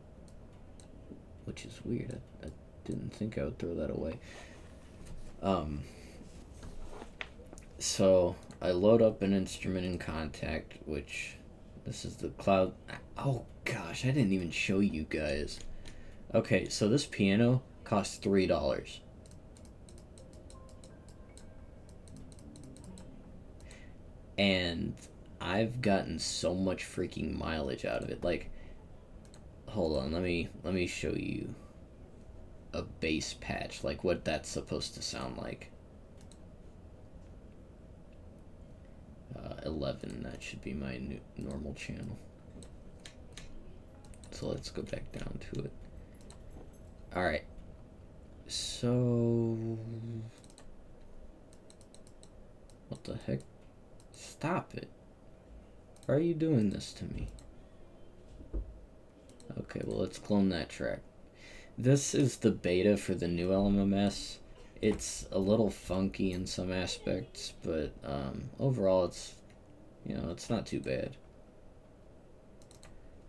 which is weird. I didn't think I would throw that away. So I load up an instrument in Kontakt, which this is the Cloud. Oh gosh, I didn't even show you guys. Okay, so this piano costs $3. And I've gotten so much freaking mileage out of it. Like, hold on, let me show you a bass patch, like what that's supposed to sound like. 11, that should be my normal channel. So let's go back down to it. Alright, so what the heck? Stop it. Why are you doing this to me? Okay, well, let's clone that track. This is the beta for the new LMMS. It's a little funky in some aspects, but overall it's, you know, it's not too bad.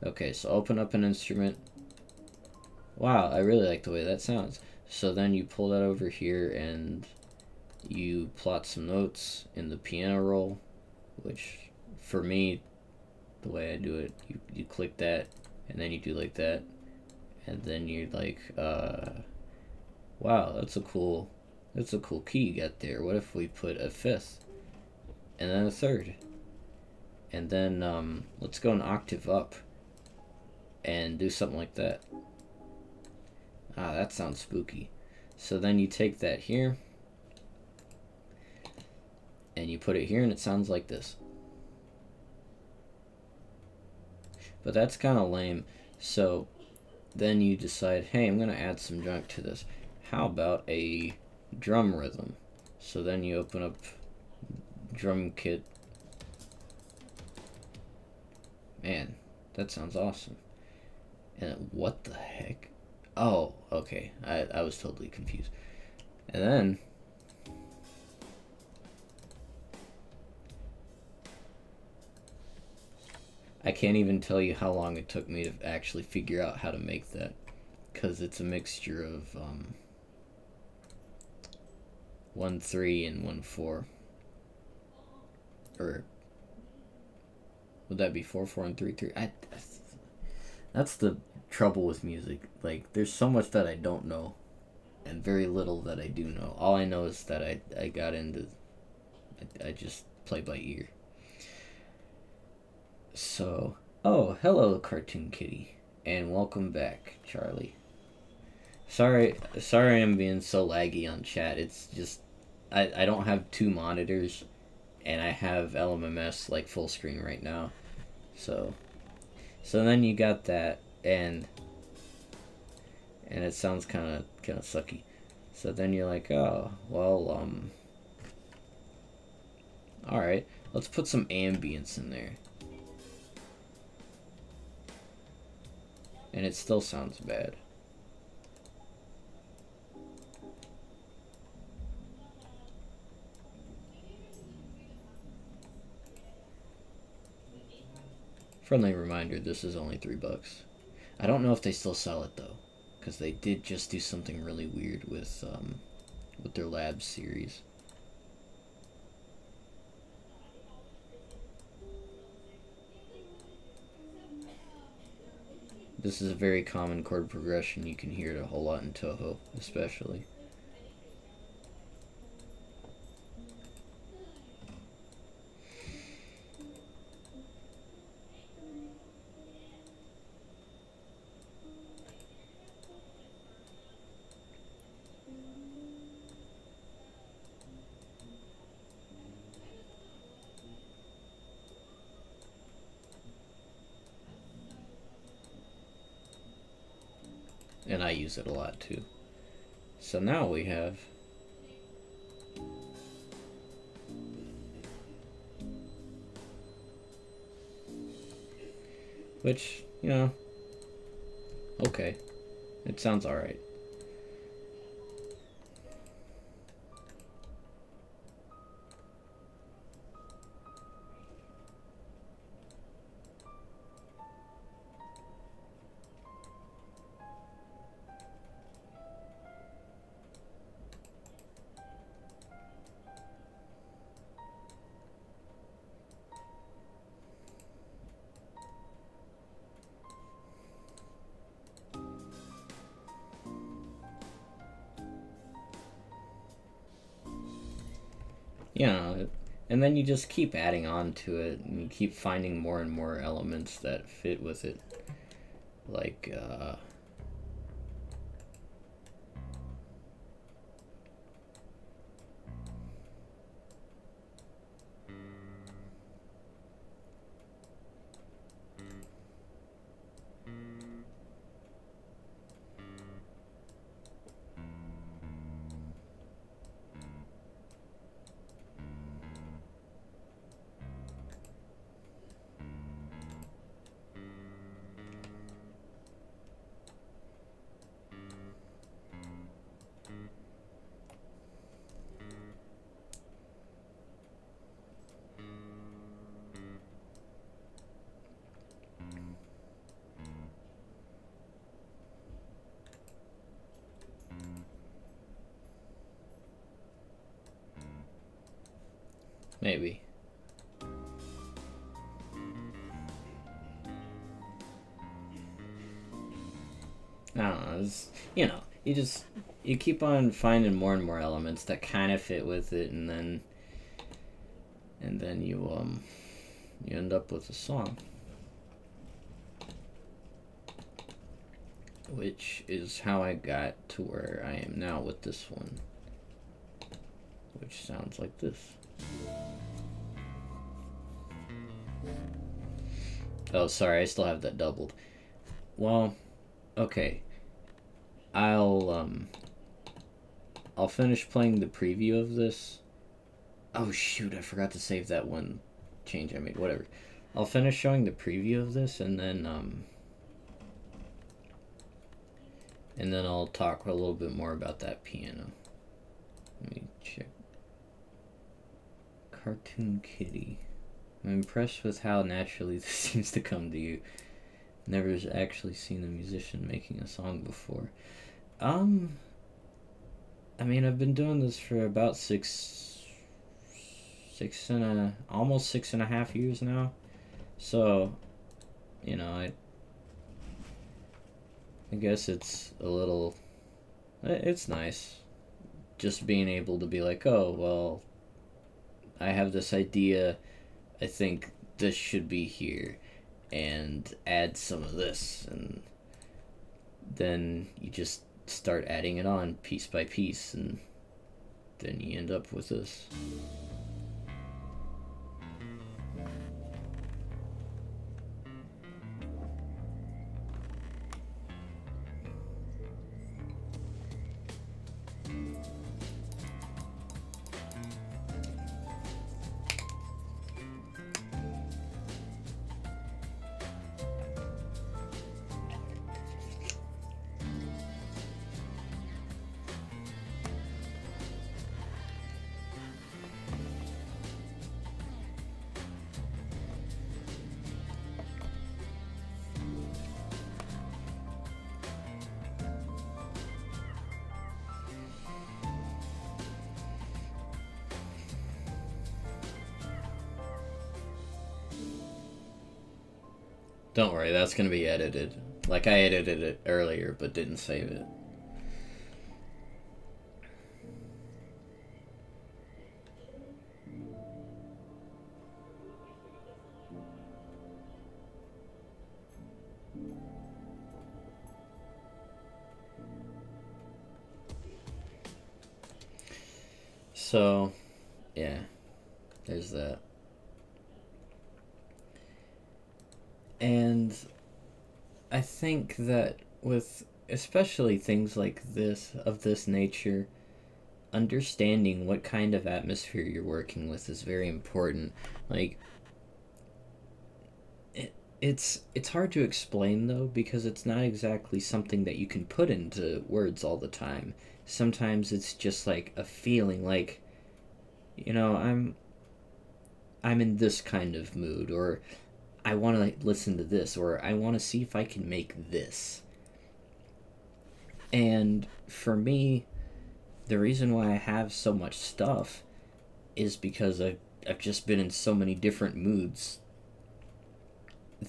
Okay, so open up an instrument. Wow, I really like the way that sounds. So then you pull that over here and you plot some notes in the piano roll, which for me, the way I do it, you click that and then you do like that, and then you're like, wow, that's a cool key you got there. What if we put a fifth and then a third, and then let's go an octave up and do something like that. Ah, that sounds spooky. So then you take that here and you put it here and it sounds like this. But that's kind of lame. So then you decide, hey, I'm gonna add some junk to this. How about a drum rhythm? So then you open up drum kit. Man, that sounds awesome. And what the heck? Oh, okay. I was totally confused. And then I can't even tell you how long it took me to actually figure out how to make that, because it's a mixture of 1-3 and 1-4, or would that be 4-4 and 3-3? That's the trouble with music. Like, there's so much that I don't know, and very little that I do know. All I know is that I got into. I just play by ear. So, oh, hello, Cartoon Kitty, and welcome back, Charlie. Sorry, I'm being so laggy on chat. It's just I don't have two monitors, and I have LMMS like full screen right now, so then you got that, and it sounds kind of sucky. So then you're like, oh well, all right, let's put some ambience in there. And it still sounds bad. Friendly reminder, this is only $3. I don't know if they still sell it though, because they did just do something really weird with their Labs series. This is a very common chord progression. You can hear it a whole lot in Toho, especially. And I use it a lot too. So now we have which, you know, okay. It sounds alright. You know, and then you just keep adding on to it, and you keep finding more and more elements that fit with it. Like, maybe. I don't know. It's, you know, you keep on finding more and more elements that kind of fit with it, and then you end up with a song, which is how I got to where I am now with this one, which sounds like this. Oh, sorry, I still have that doubled. Well, okay. I'll finish playing the preview of this. Oh shoot, I forgot to save that one change I made. Whatever. I'll finish showing the preview of this, and then And then I'll talk a little bit more about that piano. Let me check. Cartoon Kitty. I'm impressed with how naturally this seems to come to you. Never actually seen a musician making a song before. I mean, I've been doing this for about almost 6.5 years now. So, you know, I guess it's a little, it's nice just being able to be like, oh, well, I have this idea, I think this should be here, and add some of this, and then you just start adding it on piece by piece, and then you end up with this. Don't worry, that's gonna be edited. Like, I edited it earlier, but didn't save it. So, yeah, there's that. And I think that with especially things like this, of this nature, understanding what kind of atmosphere you're working with is very important. Like, it's hard to explain though, because it's not exactly something that you can put into words all the time. Sometimes it's just like a feeling, like, you know, I'm in this kind of mood, or I want to listen to this, or I want to see if I can make this. And for me, the reason why I have so much stuff is because I've just been in so many different moods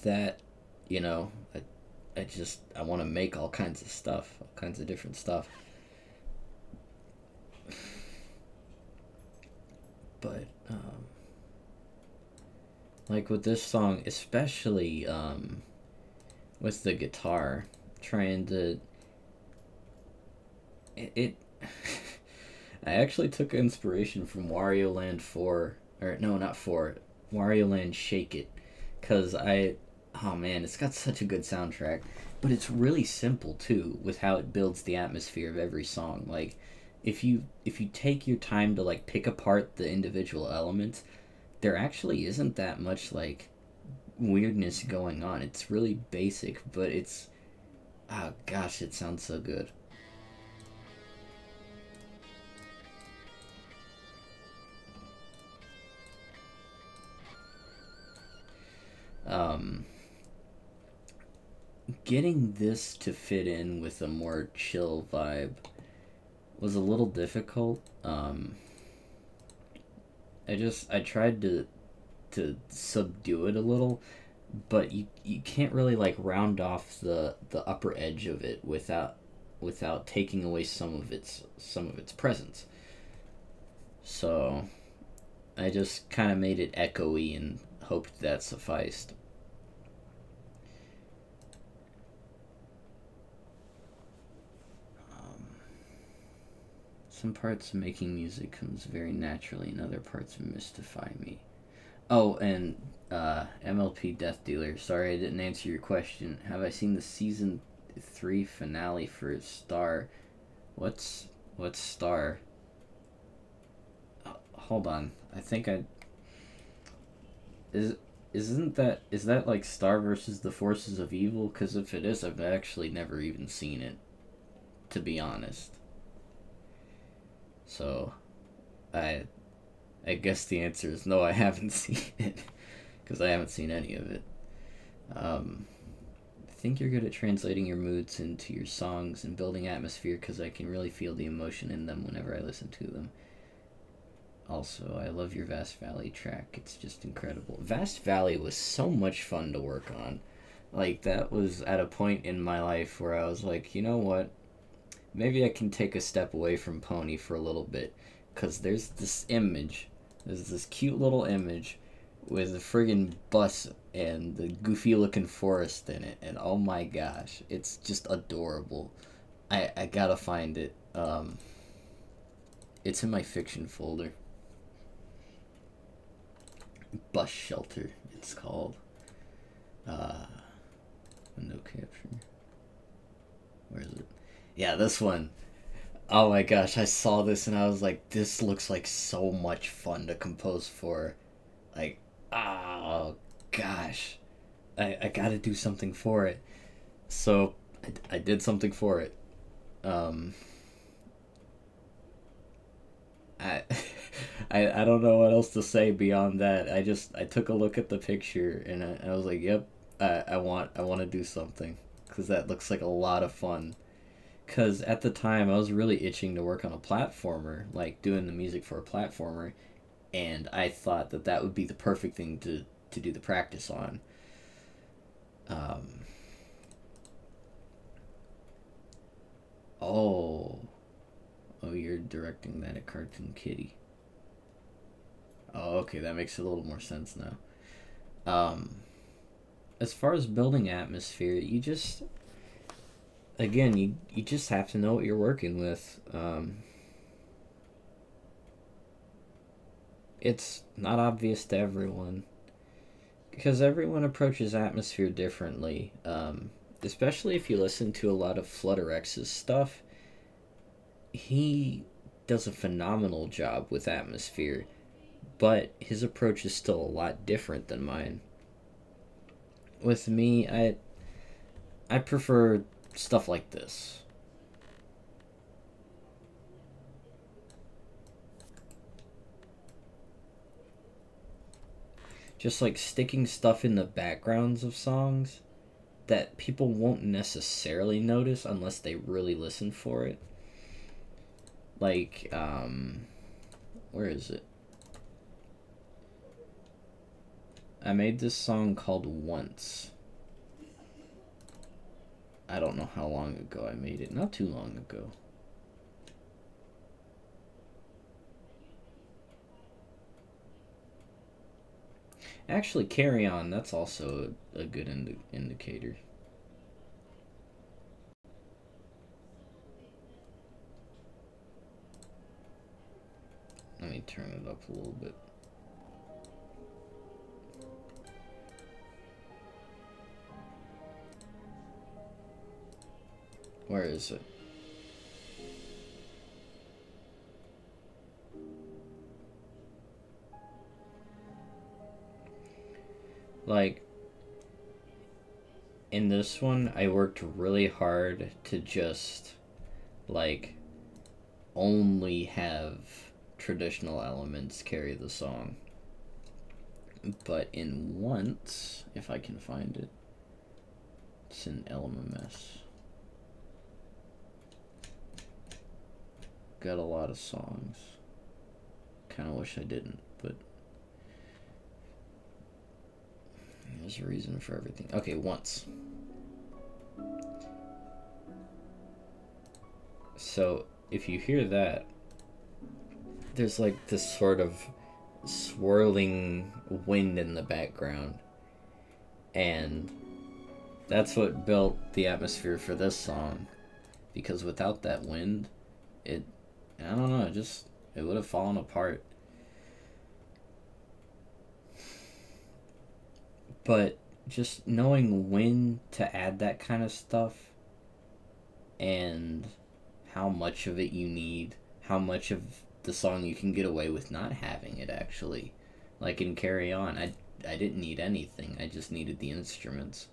that, you know, I want to make all kinds of stuff, all kinds of different stuff. But like with this song, especially with the guitar, trying to it I actually took inspiration from Wario Land 4, or no, not 4, Wario Land Shake It, cuz oh man, it's got such a good soundtrack, but it's really simple too with how it builds the atmosphere of every song. Like, if you take your time to like pick apart the individual elements, there actually isn't that much like weirdness going on. It's really basic, but it's, oh gosh, it sounds so good. Um, Getting this to fit in with a more chill vibe was a little difficult. I tried to subdue it a little, but you can't really like round off the upper edge of it without taking away some of its presence. So I just kind of made it echoey and hoped that sufficed. Some parts of making music comes very naturally, and other parts mystify me. Oh, and MLP Death Dealer. Sorry I didn't answer your question. Have I seen the season 3 finale for Star? What's Star? Hold on. I think I is is that like Star versus the Forces of Evil? Because if it is, I've actually never even seen it. to be honest. So, I guess the answer is no, I haven't seen it. Because I haven't seen any of it. I think you're good at translating your moods into your songs and building atmosphere because I can really feel the emotion in them whenever I listen to them. Also, I love your Vast Valley track. It's just incredible. Vast Valley was so much fun to work on. Like, that was at a point in my life where I was like, you know what? Maybe I can take a step away from Pony for a little bit. Because there's this image. There's this cute little image with a friggin' bus and the goofy looking forest in it. And oh my gosh, it's just adorable. I gotta find it. It's in my fiction folder. Bus Shelter, it's called. Window capture. Where is it? Yeah, this one. Oh my gosh, I saw this and I was like, this looks like so much fun to compose for. Like, oh gosh. I gotta do something for it. So, I did something for it. I, I don't know what else to say beyond that. I took a look at the picture and I was like, yep, I want to do something because that looks like a lot of fun. Because at the time I was really itching to work on a platformer, like doing the music for a platformer, and I thought that that would be the perfect thing to do the practice on. Oh, you're directing that at Cartoon Kitty. Oh, okay, that makes a little more sense now. As far as building atmosphere, you just, again, you just have to know what you're working with. It's not obvious to everyone because everyone approaches atmosphere differently. Especially if you listen to a lot of Flutter X's stuff, he does a phenomenal job with atmosphere, but his approach is still a lot different than mine. With me, I prefer stuff like this. Just like sticking stuff in the backgrounds of songs that people won't necessarily notice unless they really listen for it. Like, where is it? I made this song called Once. I don't know how long ago I made it. Not too long ago. Actually, Carry On, that's also a good indicator. Let me turn it up a little bit. Where is it? Like, in this one, I worked really hard to just, like, only have traditional elements carry the song. But in Once, if I can find it, it's in LMMS. Got a lot of songs. Kind of wish I didn't, but there's a reason for everything. Okay, Once. So, if you hear that, there's like this sort of swirling wind in the background. And that's what built the atmosphere for this song. Because without that wind, I don't know, it would have fallen apart. But just knowing when to add that kind of stuff and how much of it you need, how much of the song you can get away with not having it, actually. Like in Carry On, I didn't need anything, I just needed the instruments.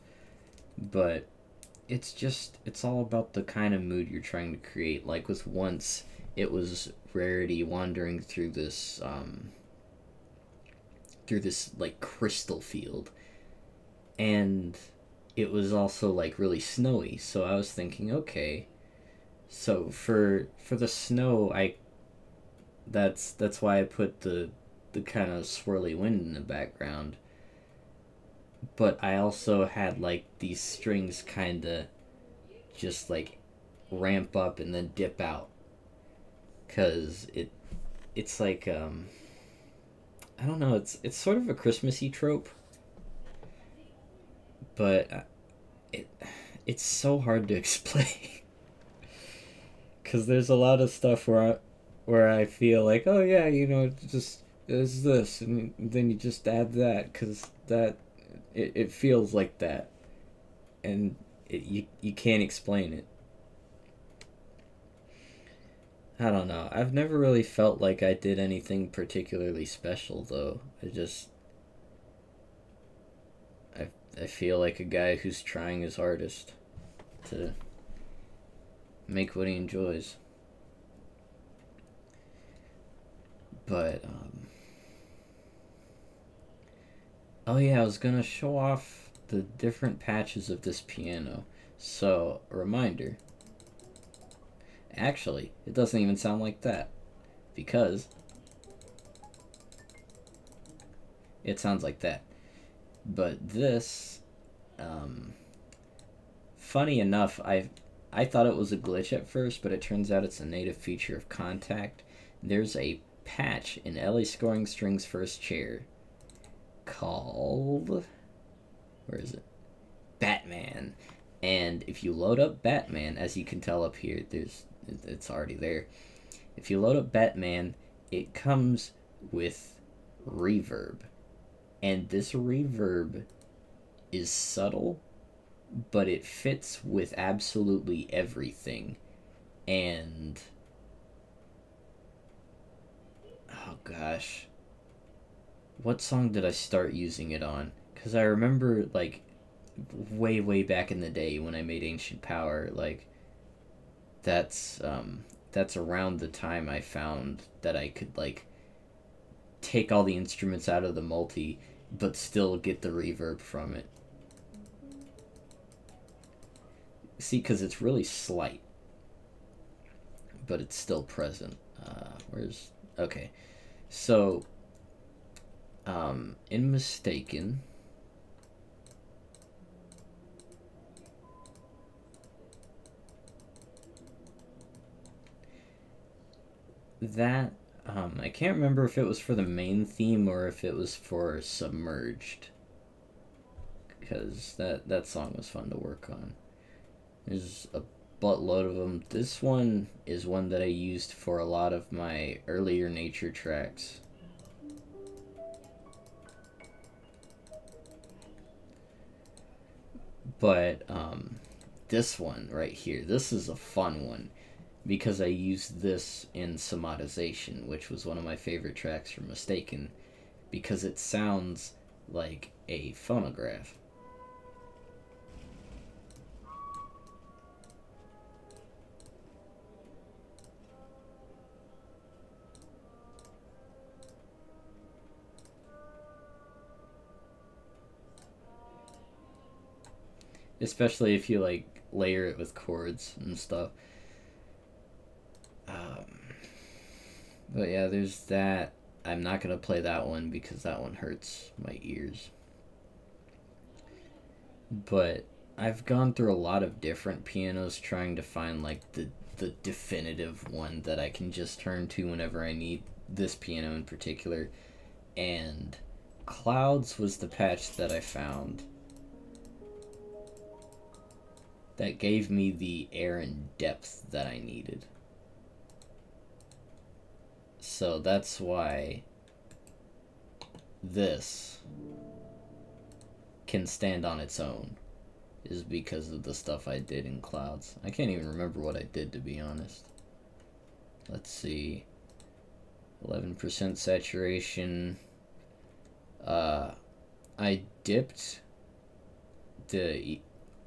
But it's just, it's all about the kind of mood you're trying to create. Like with Once, it was Rarity wandering through this like crystal field, and it was also like really snowy. So I was thinking, okay, so for the snow, I that's why I put the kind of swirly wind in the background. But I also had like these strings kind of just like ramp up and then dip out, cuz it's like I don't know, it's sort of a Christmassy trope, but it it's so hard to explain. Cuz there's a lot of stuff where I feel like, oh yeah, you know, just is this, and then you just add that cuz that it feels like that, and you can't explain it. I don't know. I've never really felt like I did anything particularly special though. I I feel like a guy who's trying his hardest to make what he enjoys. But oh yeah, I was gonna show off the different patches of this piano. So a reminder. Actually, it doesn't even sound like that because it sounds like that. But this, um, funny enough, I thought it was a glitch at first, but it turns out it's a native feature of Contact. There's a patch in Ellie Scoring String's first chair called, where is it? Batman. And if you load up Batman, as you can tell up here, it's already there. If you load up Batman, it comes with reverb. And this reverb is subtle, but it fits with absolutely everything. And oh gosh, what song did I start using it on? Because I remember like way back in the day when I made Ancient Power, like that's around the time I found that I could like take all the instruments out of the multi but still get the reverb from it. See, because it's really slight, but it's still present. Where's okay? So, in Mistaken, that I can't remember if it was for the main theme or if it was for Submerged, because that song was fun to work on. There's a buttload of them. This one is one that I used for a lot of my earlier nature tracks. But this one right here, this is a fun one because I used this in Somatization, which was one of my favorite tracks from Mistaken, because it sounds like a phonograph. Especially if you like layer it with chords and stuff. Um, but yeah, there's that. I'm not gonna play that one because that one hurts my ears. But I've gone through a lot of different pianos trying to find like the definitive one that I can just turn to whenever I need this piano in particular. And Clouds was the patch that I found that gave me the air and depth that I needed. So that's why this can stand on its own, is because of the stuff I did in Clouds. I can't even remember what I did, to be honest. Let's see. 11% saturation. I dipped the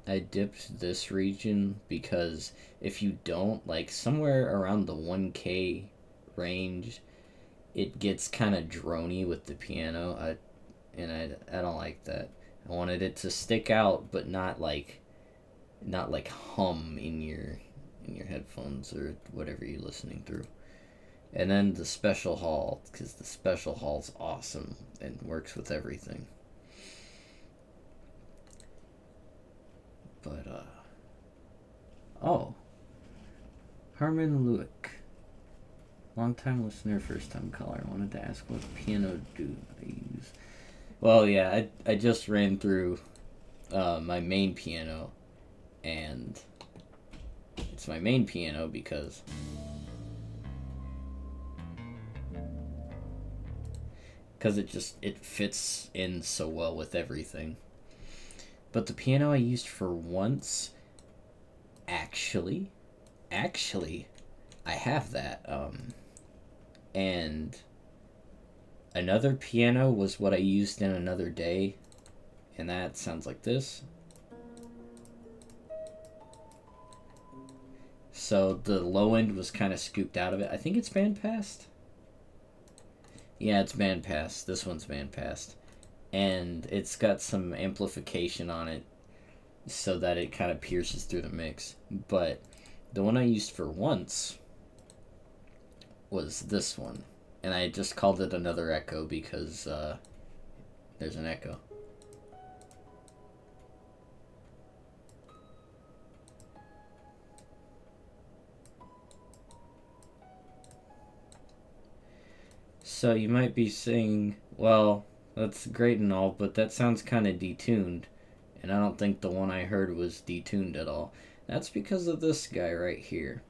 I dipped this region because if you don't, like somewhere around the 1K range, it gets kind of drony with the piano. I don't like that. I wanted it to stick out, but not like hum in your headphones or whatever you're listening through. And then the special hall, because the special hall's awesome and works with everything. But oh, Harmon Lewick, long time listener, first time caller. I wanted to ask what piano do I use. Well, yeah, I just ran through my main piano, and it's my main piano because it fits in so well with everything. But the piano I used for once, actually, I have that. And another piano was what I used in another day, and that sounds like this. So the low end was kind of scooped out of it. I think it's bandpassed. Yeah, it's bandpassed. This one's bandpassed. And it's got some amplification on it so that it kind of pierces through the mix. But the one I used for once was this one. And I just called it another echo because there's an echo. So you might be saying, well, that's great and all, but that sounds kind of detuned. And I don't think the one I heard was detuned at all. That's because of this guy right here.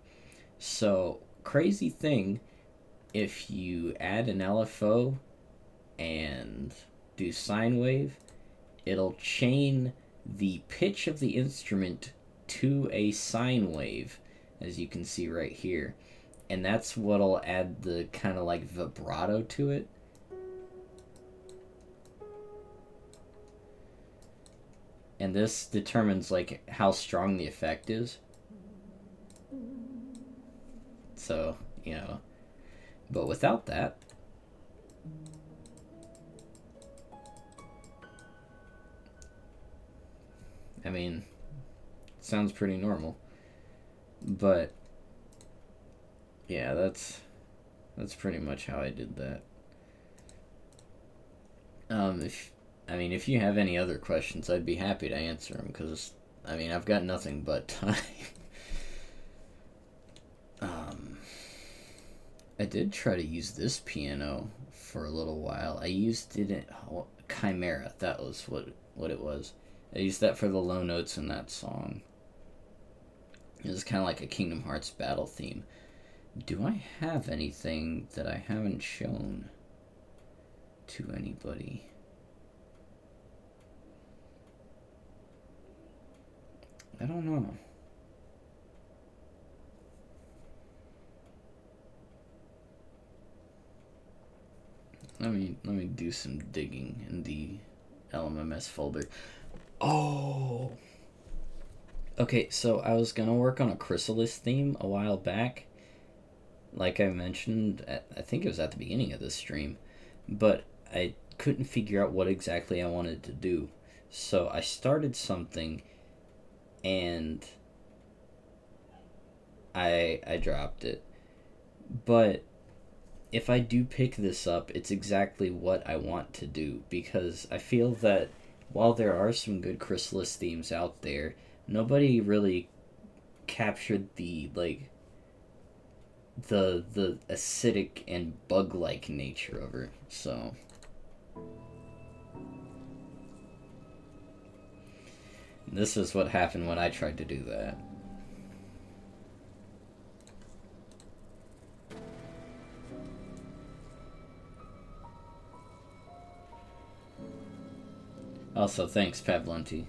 So, crazy thing, if you add an LFO and do sine wave, it'll chain the pitch of the instrument to a sine wave, as you can see right here. And that's what'll add the kind of like vibrato to it. And this determines like how strong the effect is. So, you know, but without that, I mean, it sounds pretty normal. But yeah, that's pretty much how I did that. If you have any other questions, I'd be happy to answer them because I mean I've got nothing but time. I did try to use this piano for a little while. I used it in Chimera. That was what it was. I used that for the low notes in that song. It was kind of like a Kingdom Hearts battle theme. Do I have anything that I haven't shown to anybody? I don't know. Let me do some digging in the LMMS folder. Oh. Okay, so I was gonna work on a Chrysalis theme a while back. Like I mentioned, I think it was at the beginning of this stream, but I couldn't figure out what exactly I wanted to do. So I started something, and I dropped it. But if I do pick this up, it's exactly what I want to do, because I feel that while there are some good Chrysalis themes out there, nobody really captured the acidic and bug-like nature of her. So this is what happened when I tried to do that. Also, thanks, Pavlenti.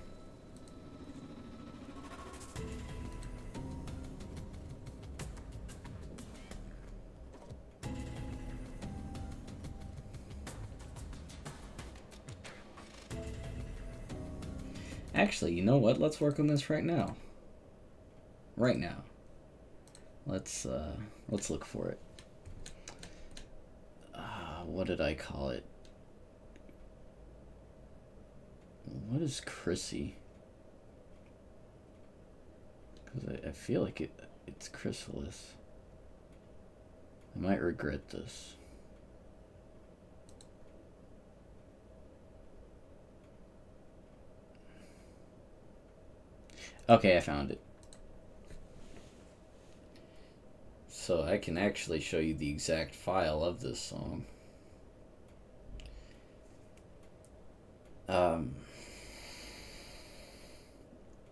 Actually, you know what? Let's work on this right now. Right now. Let's look for it. What did I call it? What is Chrissy? Because I feel like it's Chrysalis. I might regret this. Okay, I found it. So I can actually show you the exact file of this song.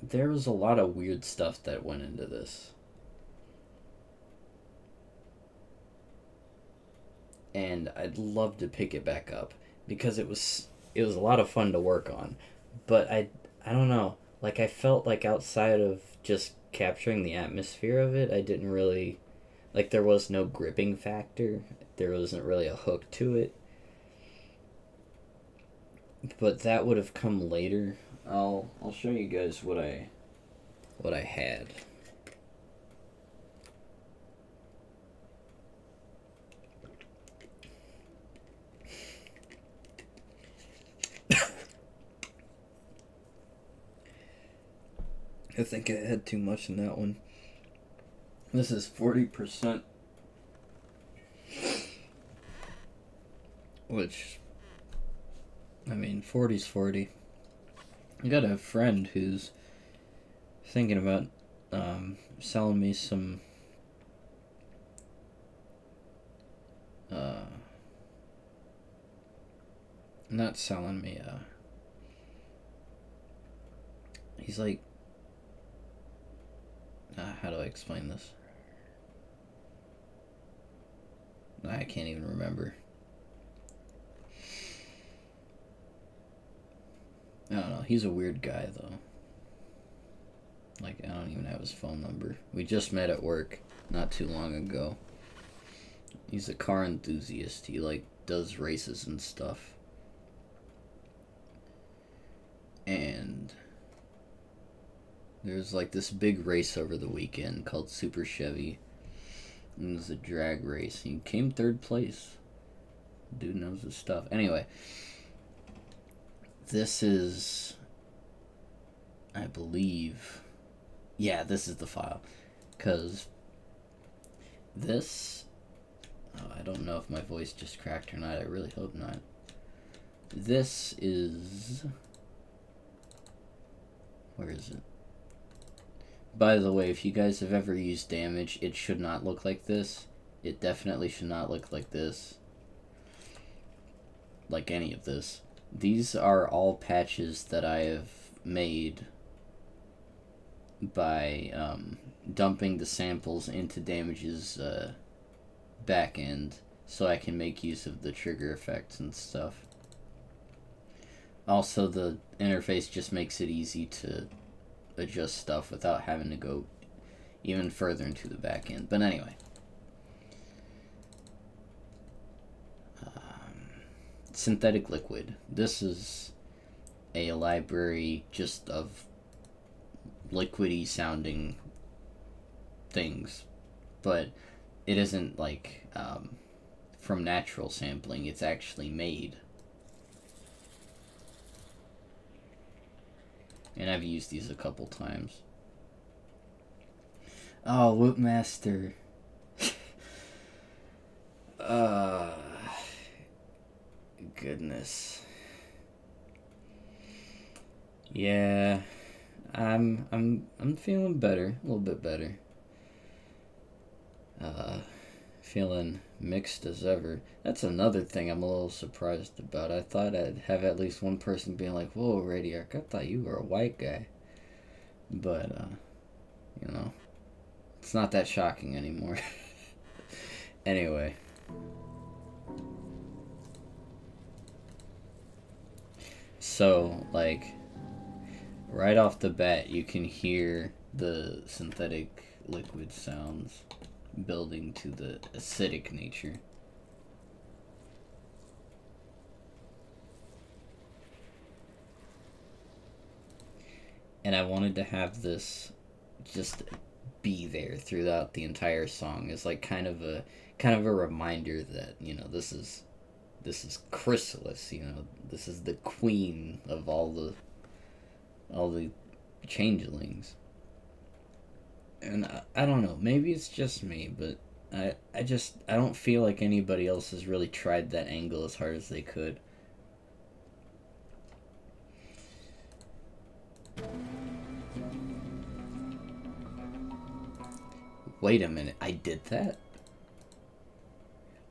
There was a lot of weird stuff that went into this. And I'd love to pick it back up because it was a lot of fun to work on. But I don't know. Like, I felt like outside of just capturing the atmosphere of it, I didn't really, like, there was no gripping factor. There wasn't really a hook to it. But that would have come later. I'll show you guys what I had. I think I had too much in that one. This is 40%. Which, I mean, 40's 40. I got a friend who's thinking about selling me some not selling me he's like, how do I explain this? I can't even remember. I don't know. He's a weird guy, though. Like, I don't even have his phone number. We just met at work not too long ago. He's a car enthusiast. He, like, does races and stuff. And there's, like, this big race over the weekend called Super Chevy. And it was a drag race. He came third place. Dude knows his stuff. Anyway. This is, I believe, yeah, this is the file, because this, I don't know if my voice just cracked or not, I really hope not. This is, where is it? By the way, if you guys have ever used Damage, it should not look like this. It definitely should not look like this. Like any of this. These are all patches that I have made by dumping the samples into Damage's backend so I can make use of the trigger effects and stuff. Also, the interface just makes it easy to adjust stuff without having to go even further into the backend. But anyway. Synthetic Liquid. This is a library just of liquidy sounding things, but it isn't like from natural sampling. It's actually made, and I've used these a couple times. Oh, Whoopmaster. Goodness. Yeah, I'm feeling better, a little bit better. Feeling mixed as ever. That's another thing I'm a little surprised about. I thought I'd have at least one person being like, "Whoa, Radiark, I thought you were a white guy." But you know, it's not that shocking anymore. Anyway. So, like, right off the bat, you can hear the Synthetic Liquid sounds building to the acidic nature. and I wanted to have this just be there throughout the entire song as like kind of a reminder that, you know, this is Chrysalis, you know, this is the queen of all the changelings. And I don't know, maybe it's just me, but I don't feel like anybody else has really tried that angle as hard as they could. Wait a minute, I did that?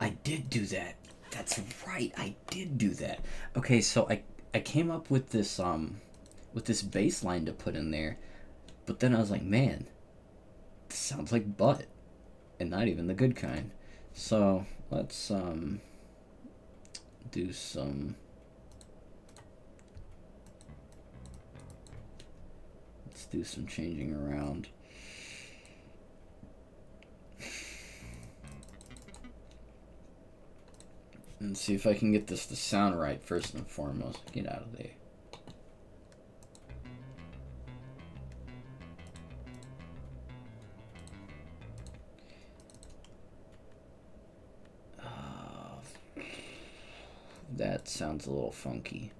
I did do that. That's right, I did do that. Okay, so I came up with this bass line to put in there, but then I was like, man, this sounds like butt, and not even the good kind. So let's do some changing around. And see if I can get this to sound right first and foremost. Get out of there. That sounds a little funky.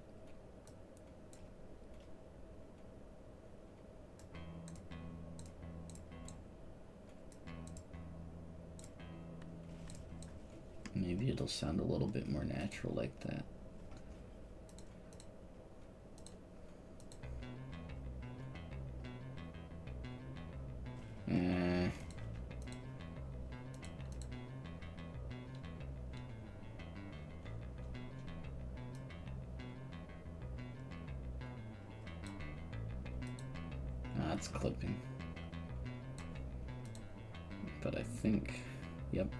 Maybe it'll sound a little bit more natural like that. That's clipping. But I think, yep.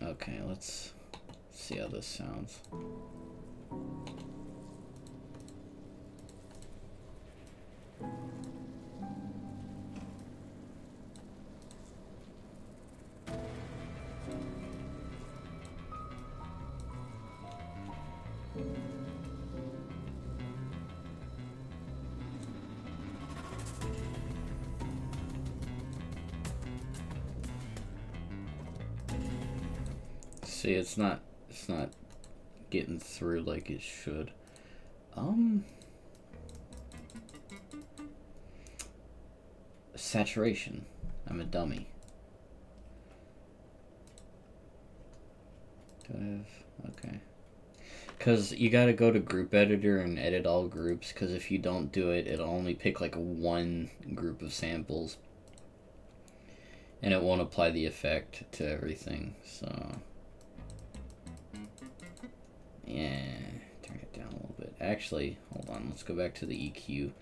Okay, let's see how this sounds. See, it's not getting through like it should. Saturation. I'm a dummy. Do I have, okay. Because you gotta go to group editor and edit all groups, because if you don't do it, it'll only pick like one group of samples. And it won't apply the effect to everything, so... yeah, turn it down a little bit. Actually, hold on, let's go back to the EQ.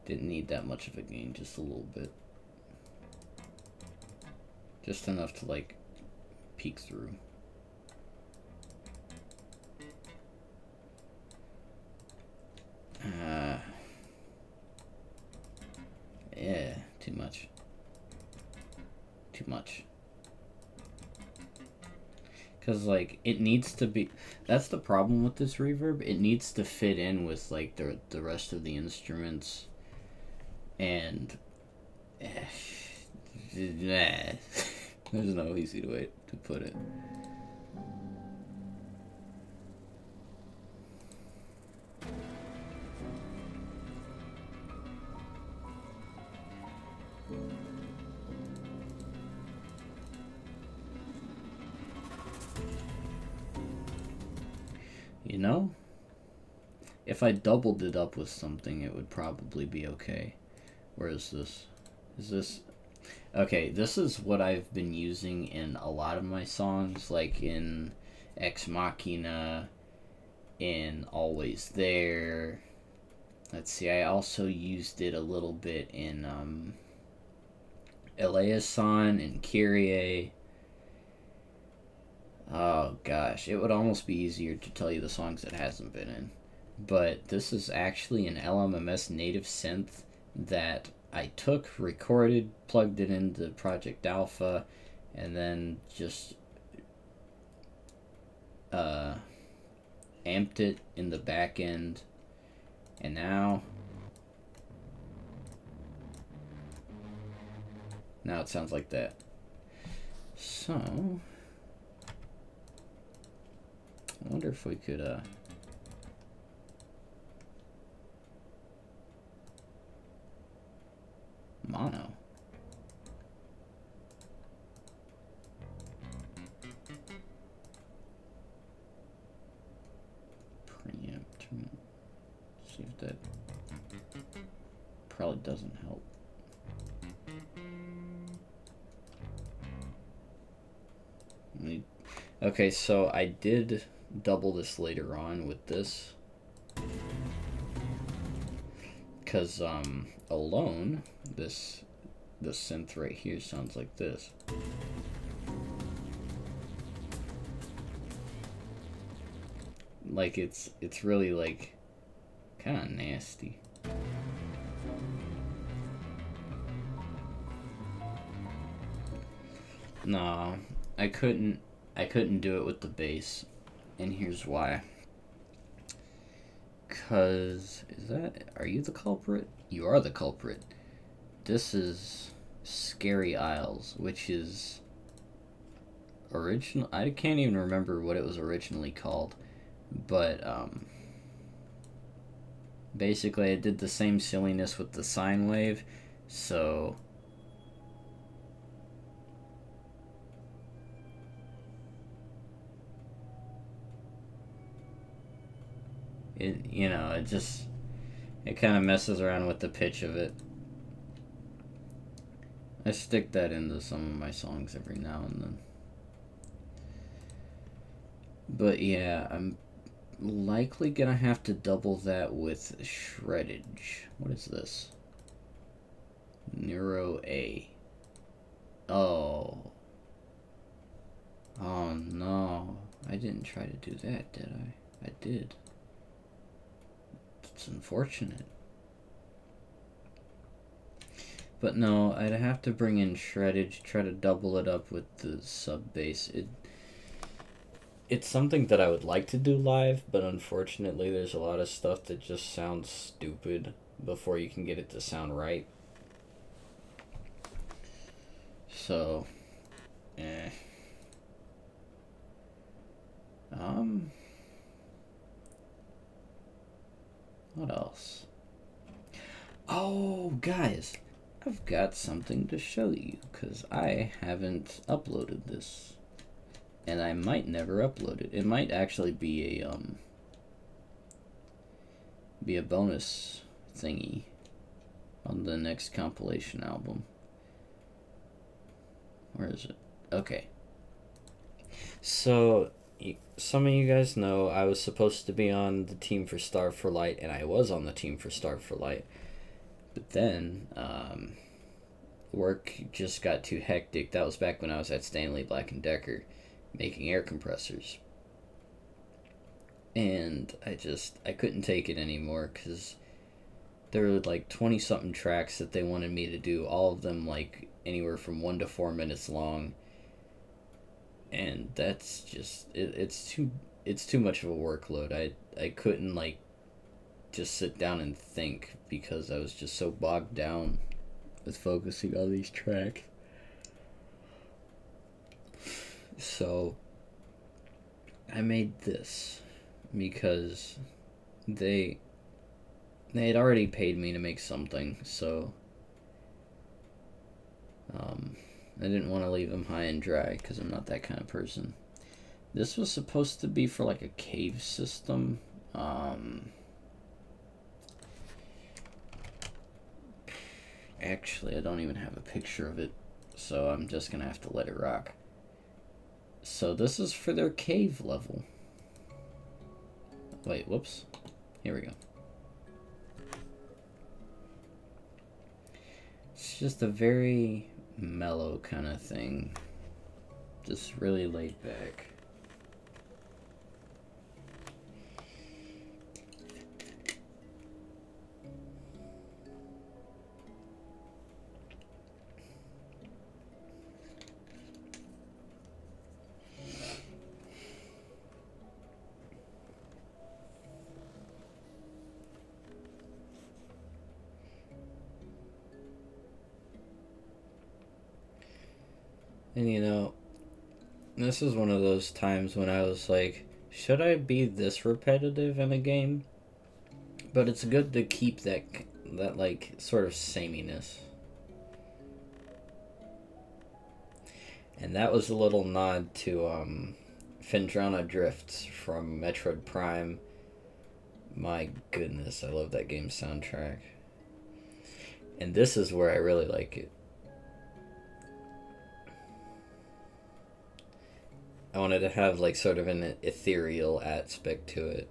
Didn't need that much of a gain, just a little bit. Just enough to, like, peek through. Yeah, too much. Too much. Because, like, it needs to be... that's the problem with this reverb. It needs to fit in with, like, the rest of the instruments. And... there's no easy way to put it. You know, if I doubled it up with something, it would probably be okay. Where is this? Is this... okay, this is what I've been using in a lot of my songs, like in Ex Machina, in Always There. Let's see, I also used it a little bit in Eleison and Kyrie. Oh gosh, it would almost be easier to tell you the songs it hasn't been in. But this is actually an LMMS native synth that I took, recorded, plugged it into Project Alpha, and then just amped it in the back end And now it sounds like that. So I wonder if we could mono. Preamp. See if that probably doesn't help. Okay, so I did double this later on with this. Because alone, the synth right here sounds like this. Like it's really like kind of nasty. No, I couldn't do it with the bass, and here's why. Cause are you the culprit? You are the culprit. This is Scary Isles, which is original. I can't even remember what it was originally called, but basically I did the same silliness with the sine wave, so it, you know, it kind of messes around with the pitch of it. I stick that into some of my songs every now and then. But yeah, I'm likely gonna have to double that with shreddage. What is this? Neuro A. Oh. Oh no. I didn't try to do that, did I? I did. It's unfortunate. But no, I'd have to bring in shreddage, try to double it up with the sub bass. It's something that I would like to do live, but unfortunately there's a lot of stuff that just sounds stupid before you can get it to sound right. So, what else? Oh, guys, I've got something to show you, because I haven't uploaded this. And I might never upload it. It might actually be a bonus thingy on the next compilation album. Where is it? Okay. So, some of you guys know I was supposed to be on the team for Starve for Light, and I was on the team for Starve for Light. But then, work just got too hectic. That was back when I was at Stanley Black & Decker making air compressors. And I couldn't take it anymore, because there were like 20-something tracks that they wanted me to do, all of them like anywhere from 1 to 4 minutes long. And that's just, it's too much of a workload. I couldn't like just sit down and think, because I was just so bogged down with focusing on these tracks. So I made this because they had already paid me to make something, so I didn't want to leave them high and dry, because I'm not that kind of person. This was supposed to be for like a cave system. Actually, I don't even have a picture of it, so I'm just gonna have to let it rock. So this is for their cave level. Wait, whoops. Here we go. It's just a very mellow kind of thing. Just really laid back. And you know, this is one of those times when I was like, should I be this repetitive in a game? But it's good to keep that like sort of sameness. And that was a little nod to Phendrana Drifts from Metroid Prime. My goodness, I love that game's soundtrack. And this is where I really like it. I wanted to have like sort of an ethereal aspect to it.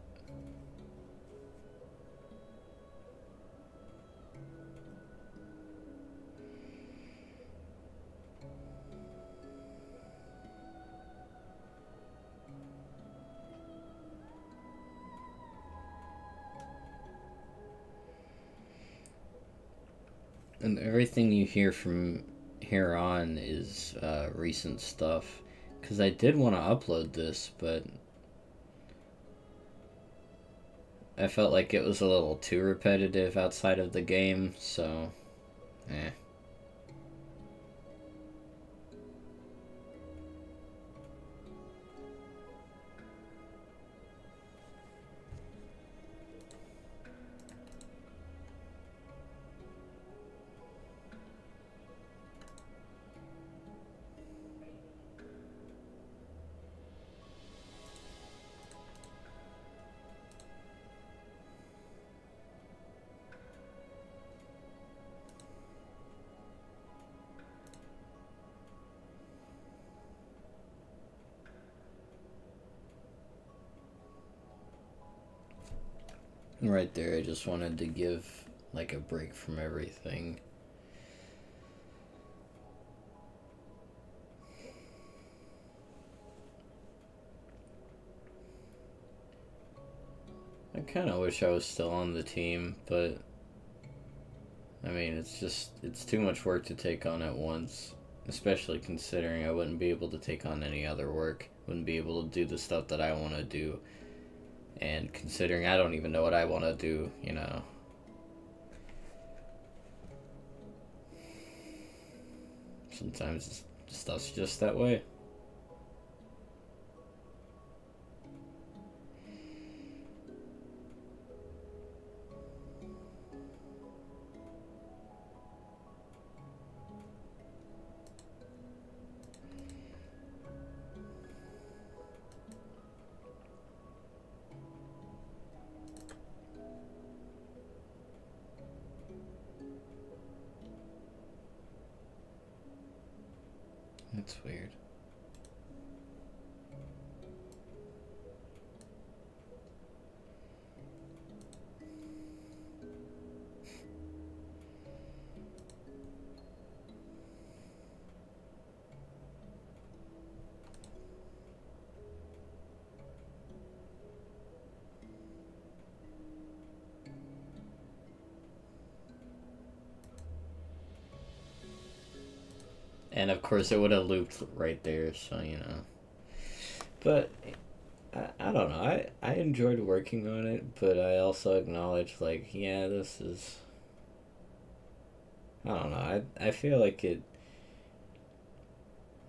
And everything you hear from here on is recent stuff. Because I did want to upload this, but I felt like it was a little too repetitive outside of the game, so eh. Right there, I just wanted to give like a break from everything. I kind of wish I was still on the team, but I mean, it's too much work to take on at once, especially considering I wouldn't be able to take on any other work, wouldn't be able to do the stuff that I want to do, and considering I don't even know what I want to do, you know. Sometimes stuff's just that way. That's weird. And of course, it would have looped right there, so you know. But I don't know. I enjoyed working on it, but I also acknowledge, like, yeah, this is. I don't know. I feel like it.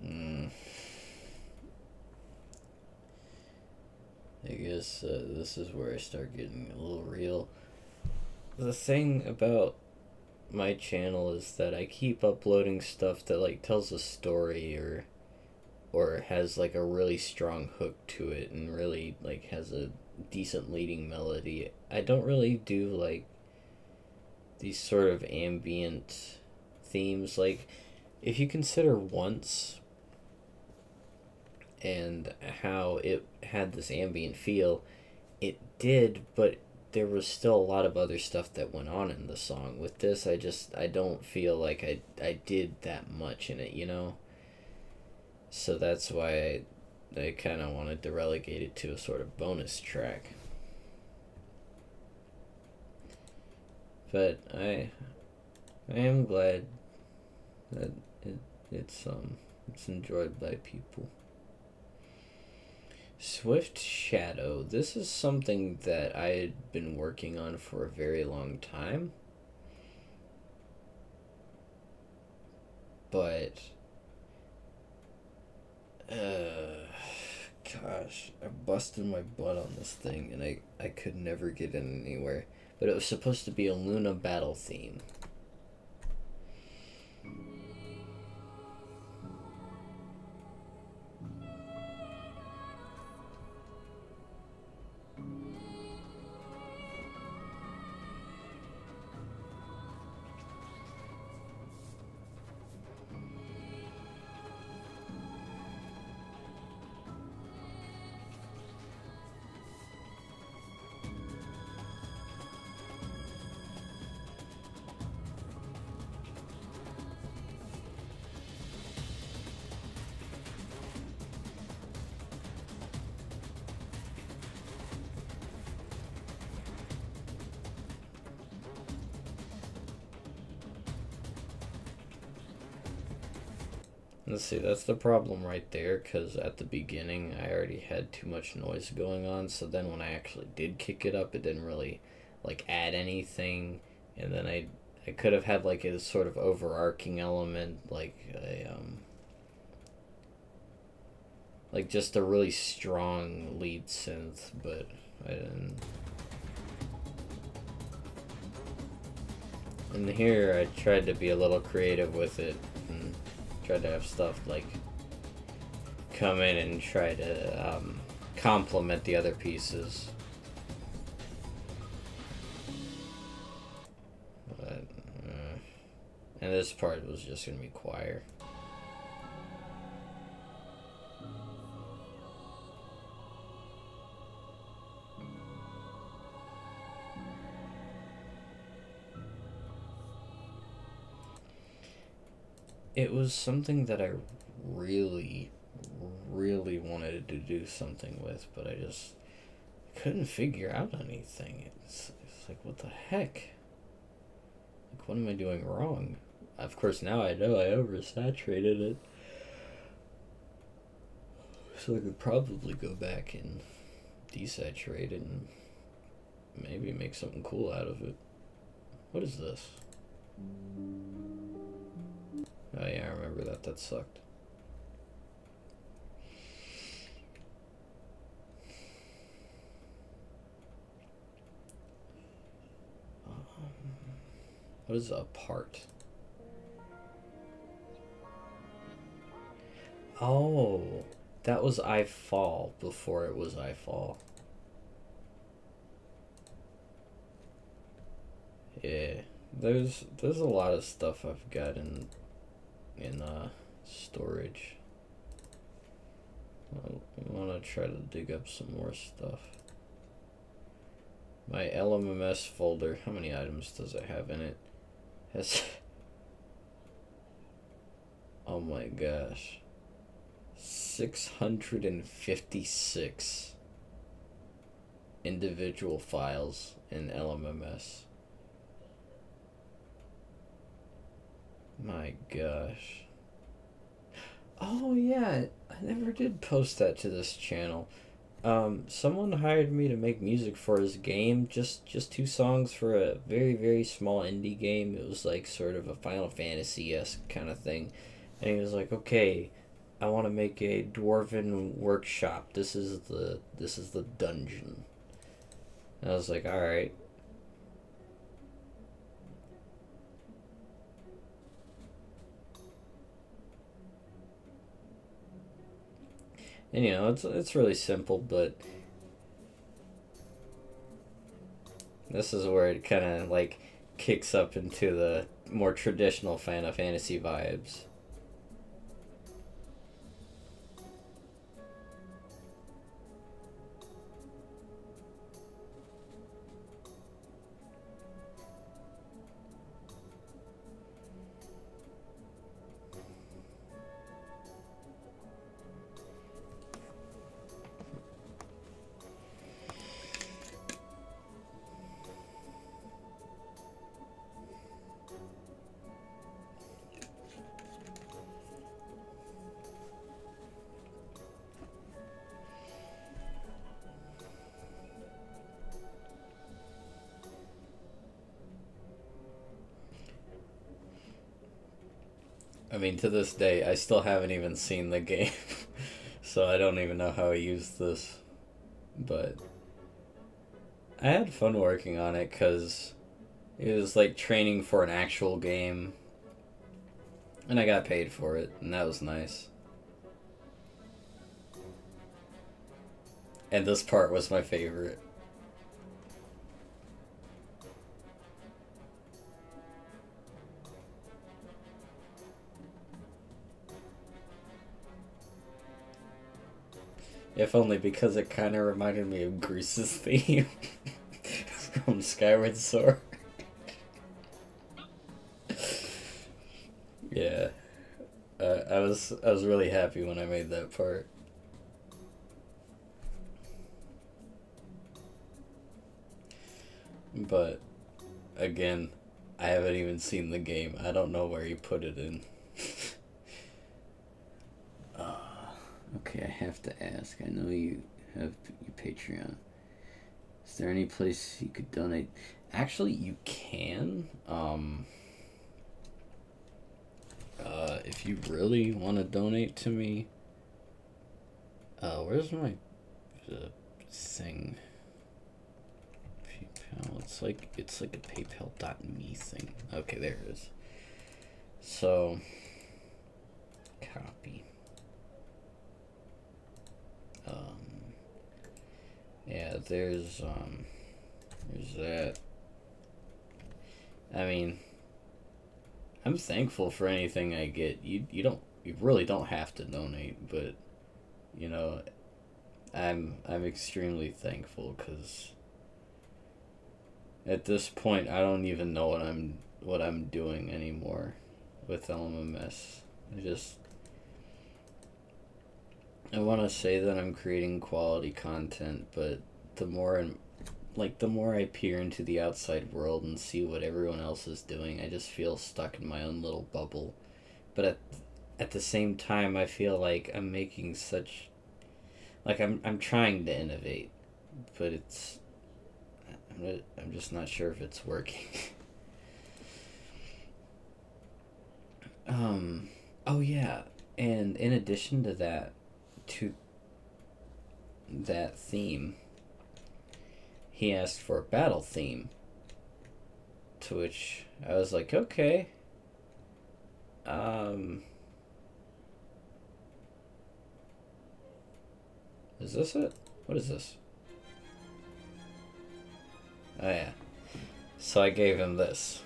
Mm, I guess this is where I start getting a little real. The thing about my channel is that I keep uploading stuff that like tells a story or has like a really strong hook to it and really like has a decent leading melody. I don't really do like these sort of ambient themes. Like if you consider Once and how it had this ambient feel, it did, but there was still a lot of other stuff that went on in the song. With this, I don't feel like I did that much in it, you know? So that's why I kind of wanted to relegate it to a sort of bonus track. But I am glad that it, it's enjoyed by people. Swift Shadow. This is something that I had been working on for a very long time. But Gosh, I busted my butt on this thing and I could never get in anywhere. But it was supposed to be a Luna battle theme. Let's see, that's the problem right there, because at the beginning I already had too much noise going on, so then when I actually did kick it up, it didn't really, like, add anything, and then I could have had, like, a sort of overarching element, like, just a really strong lead synth, but I didn't. And here I tried to be a little creative with it, and tried to have stuff like come in and try to complement the other pieces. But, and this part was just gonna be choir. It was something that I really, really wanted to do something with, but I just couldn't figure out anything. It's like, what the heck? Like, what am I doing wrong? Of course, now I know I oversaturated it. So I could probably go back and desaturate it and maybe make something cool out of it. What is this? Oh yeah, I remember that. That sucked. What is a part? Oh, that was I Fall before it was I Fall. Yeah, there's a lot of stuff I've got in storage. I want to try to dig up some more stuff. My LMMS folder, how many items does it have in it? Has oh my gosh, 656 individual files in LMMS. My gosh. Oh yeah, I never did post that to this channel. Someone hired me to make music for his game, just two songs for a very, very small indie game. It was like sort of a Final Fantasy-esque kind of thing. And he was like, "Okay, I want to make a dwarven workshop. This is the dungeon." And I was like, "All right." And you know, it's really simple, but this is where it kind of like kicks up into the more traditional Final Fantasy vibes. I mean, to this day, I still haven't even seen the game. So I don't even know how I used this, but I had fun working on it because it was like training for an actual game, and I got paid for it, and that was nice. And this part was my favorite. If only because it kind of reminded me of Grease's theme from Skyward Sword. Yeah, I was really happy when I made that part. But again, I haven't even seen the game. I don't know where you put it in. Okay, I have to ask. I know you have your Patreon. Is there any place you could donate? Actually, you can. If you really want to donate to me, where's my thing? PayPal. It's like a PayPal.me thing. Okay, there it is. So, copy. Yeah, there's that. I mean, I'm thankful for anything I get. You really don't have to donate, but you know, I'm extremely thankful because at this point I don't even know what I'm doing anymore with LMMS. I want to say that I'm creating quality content, but the more I peer into the outside world and see what everyone else is doing, I just feel stuck in my own little bubble. But at the same time, I feel like I'm making such I'm trying to innovate, but I'm just not sure if it's working. Oh yeah, and in addition to that, to that theme, he asked for a battle theme, to which I was like, okay. Is this it? What is this? Oh yeah. So I gave him this.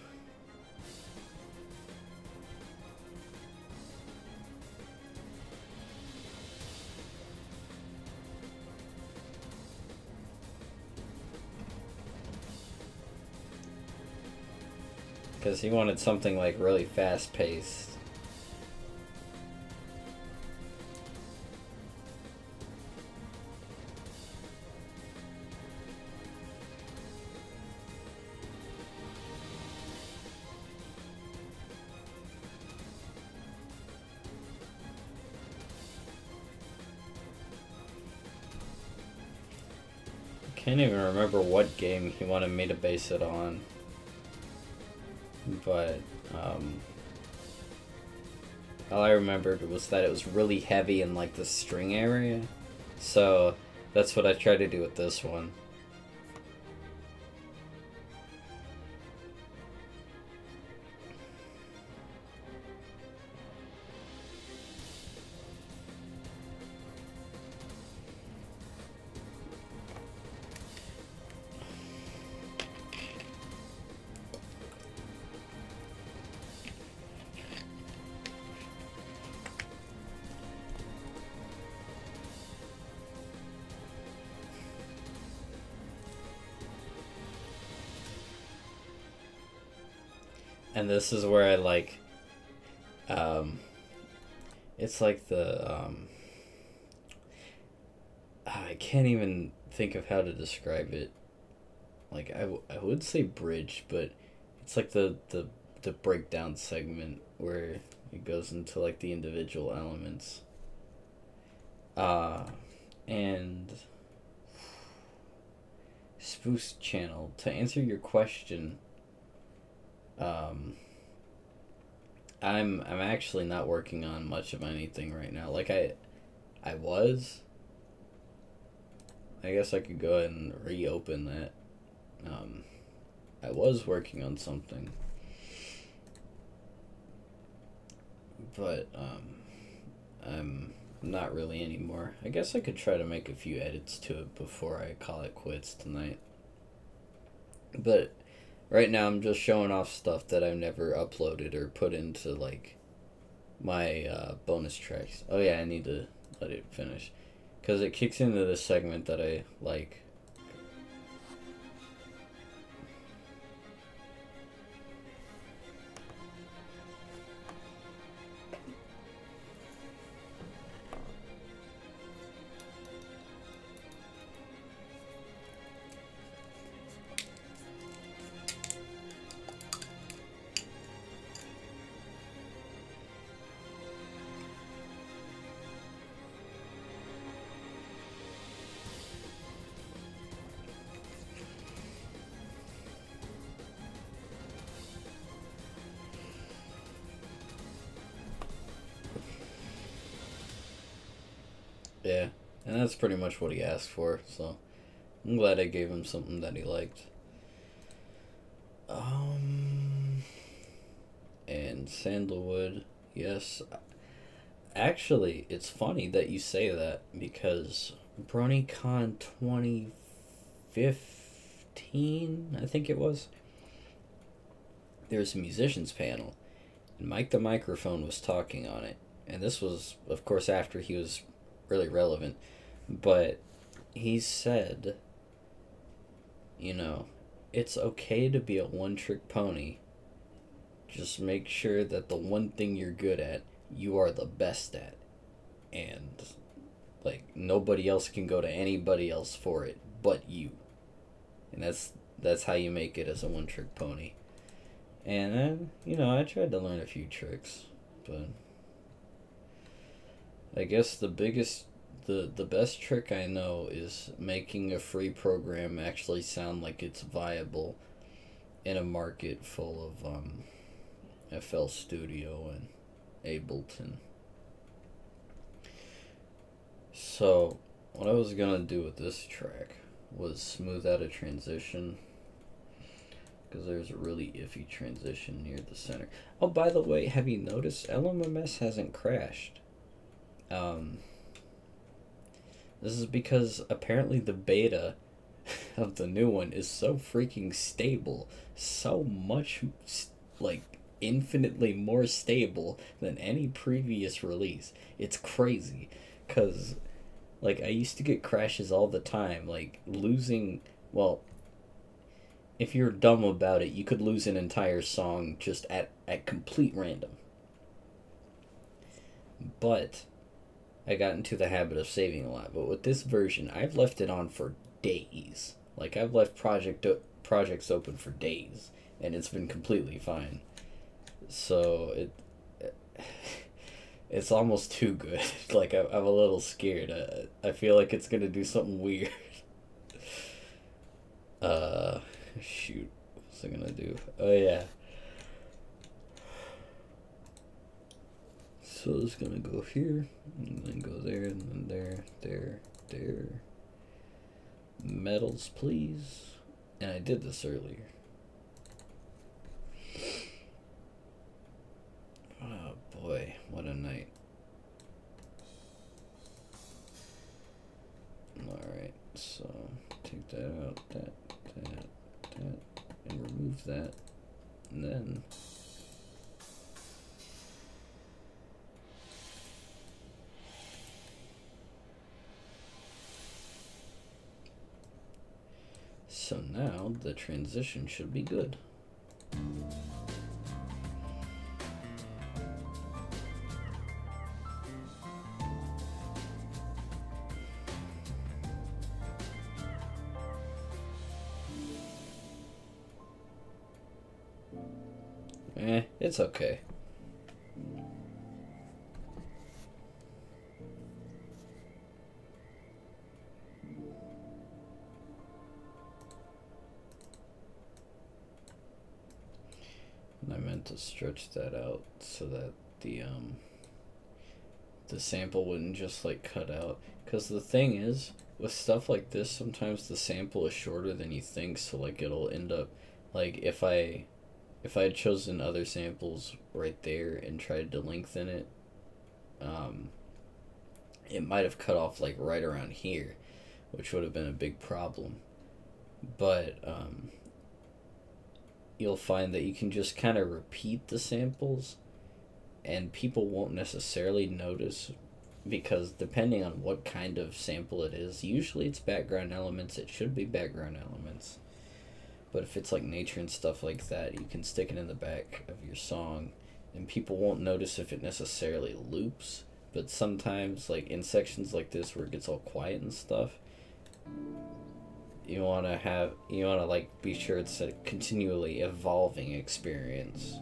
Because he wanted something like really fast paced. I can't even remember what game he wanted me to base it on. But all I remembered was that it was really heavy in like the string area, so that's what I tried to do with this one. And this is where I like, it's like I can't even think of how to describe it. Like, I would say bridge, but it's like the breakdown segment where it goes into like the individual elements. And Spoost channel, to answer your question, I'm actually not working on much of anything right now. Like I was. I guess I could go ahead and reopen that. I was working on something. But, I'm not really anymore. I guess I could try to make a few edits to it before I call it quits tonight. But right now I'm just showing off stuff that I've never uploaded or put into, like, my bonus tracks. Oh yeah, I need to let it finish. Because it kicks into this segment that I like. Yeah, and that's pretty much what he asked for, so I'm glad I gave him something that he liked. And Sandalwood, yes. Actually, it's funny that you say that because BronyCon 2015, I think it was, there was a musicians panel, and Mike the Microphone was talking on it. And this was, of course, after he was really relevant. But he said, you know, it's okay to be a one-trick pony. Just make sure that the one thing you're good at, you are the best at. And, like, nobody else can go to anybody else for it but you. And that's how you make it as a one-trick pony. And then, I tried to learn a few tricks, but I guess the best trick I know is making a free program actually sound like it's viable in a market full of FL Studio and Ableton. So, what I was gonna do with this track was smooth out a transition, because there's a really iffy transition near the center. Oh, by the way, have you noticed LMMS hasn't crashed? This is because apparently the beta of the new one is so freaking stable, so much, like, infinitely more stable than any previous release. It's crazy, because, like, I used to get crashes all the time, like, losing, well, if you're dumb about it, you could lose an entire song just at complete random. But I got into the habit of saving a lot. But with this version, I've left it on for days. Like, I've left projects open for days, and it's been completely fine. So it's almost too good. Like, I'm a little scared. I feel like it's gonna do something weird. Shoot, what's it gonna do? Oh yeah. So it's gonna go here, and then go there, and then there. Metals, please. And I did this earlier. Oh boy, what a night. Alright, so take that out, that, and remove that. And then so now the transition should be good. It's okay. And I meant to stretch that out so that the the sample wouldn't just like cut out. Because the thing is, with stuff like this, sometimes the sample is shorter than you think, so like it'll end up like if I had chosen other samples right there and tried to lengthen it, it might have cut off like right around here, which would have been a big problem. But you'll find that you can just kind of repeat the samples and people won't necessarily notice, because depending on what kind of sample it is, usually it's background elements. It should be background elements. But if it's like nature and stuff like that, you can stick it in the back of your song and people won't notice if it necessarily loops. But sometimes, like in sections like this where it gets all quiet and stuff, you want to like be sure it's a continually evolving experience.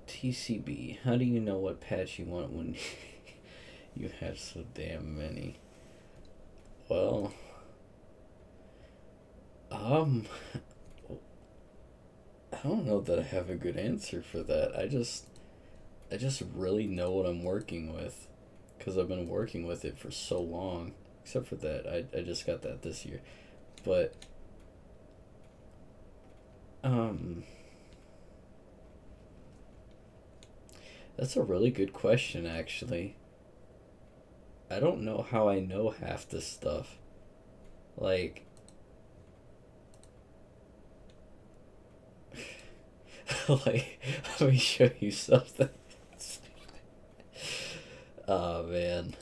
TCB, how do you know what patch you want when you have so damn many? Well, I don't know that I have a good answer for that. I just really know what I'm working with, because I've been working with it for so long. Except for that, I just got that this year. But that's a really good question, actually. I don't know how I know half this stuff. Like, like, let me show you something. Oh man,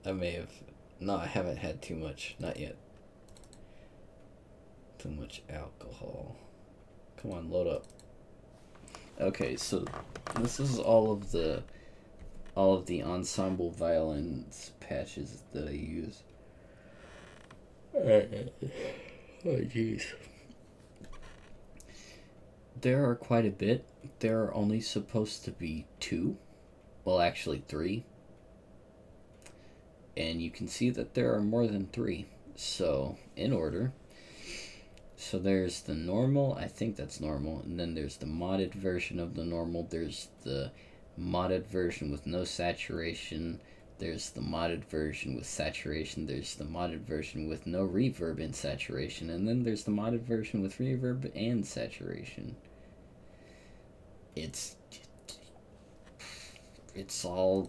I may have. No, I haven't had too much. Not yet. Too much alcohol. Come on, load up. Okay, so this is all of the ensemble violins patches that I use. Oh jeez. There are quite a bit. There are only supposed to be 2. Well, actually 3. And you can see that there are more than 3. So, in order. So there's the normal, I think that's normal, and then there's the modded version of the normal, there's the modded version with no saturation, there's the modded version with saturation, there's the modded version with no reverb and saturation, and then there's the modded version with reverb and saturation. It's all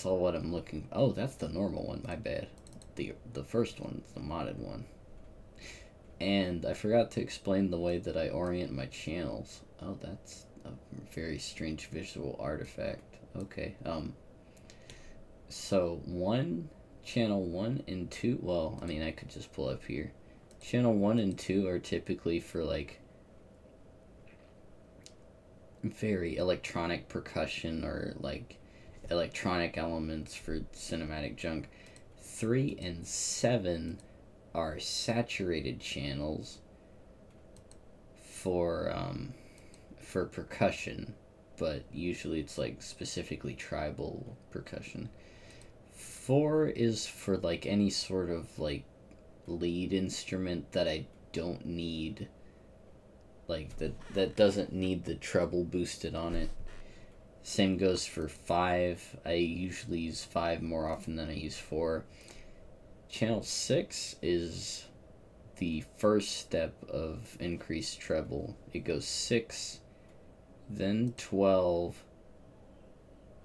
what I'm looking. Oh, that's the normal one, my bad. The first one is the modded one. And I forgot to explain the way that I orient my channels. Oh, that's a very strange visual artifact. Okay, so channel 1 and 2, well, I mean, I could just pull up here. Channel 1 and 2 are typically for, like, very electronic percussion or, like, electronic elements for cinematic junk. 3 and 7 are saturated channels for percussion, but usually it's like specifically tribal percussion. 4 is for like any sort of like lead instrument that I don't need, like that doesn't need the treble boosted on it. Same goes for 5. I usually use 5 more often than I use 4. Channel 6 is the first step of increased treble. It goes 6, then 12,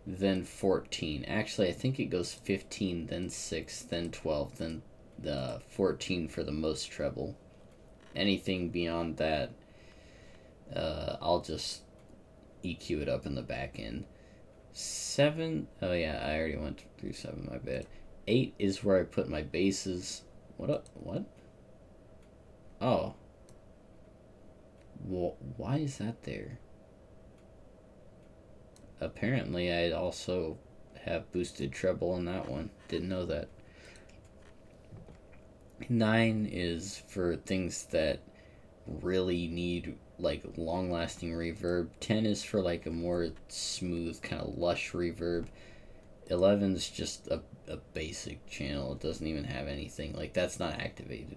then 14. Actually, I think it goes 15, then 6, then 12, then the 14 for the most treble. Anything beyond that, I'll just EQ it up in the back end. 7, oh yeah, I already went through 7, my bad. 8 is where I put my basses. What? Oh. Why is that there? Apparently I also have boosted treble on that one. Didn't know that. 9 is for things that really need like long-lasting reverb. 10 is for like a more smooth, kind of lush reverb. 11 is just a basic channel. It doesn't even have anything. Like, that's not activated.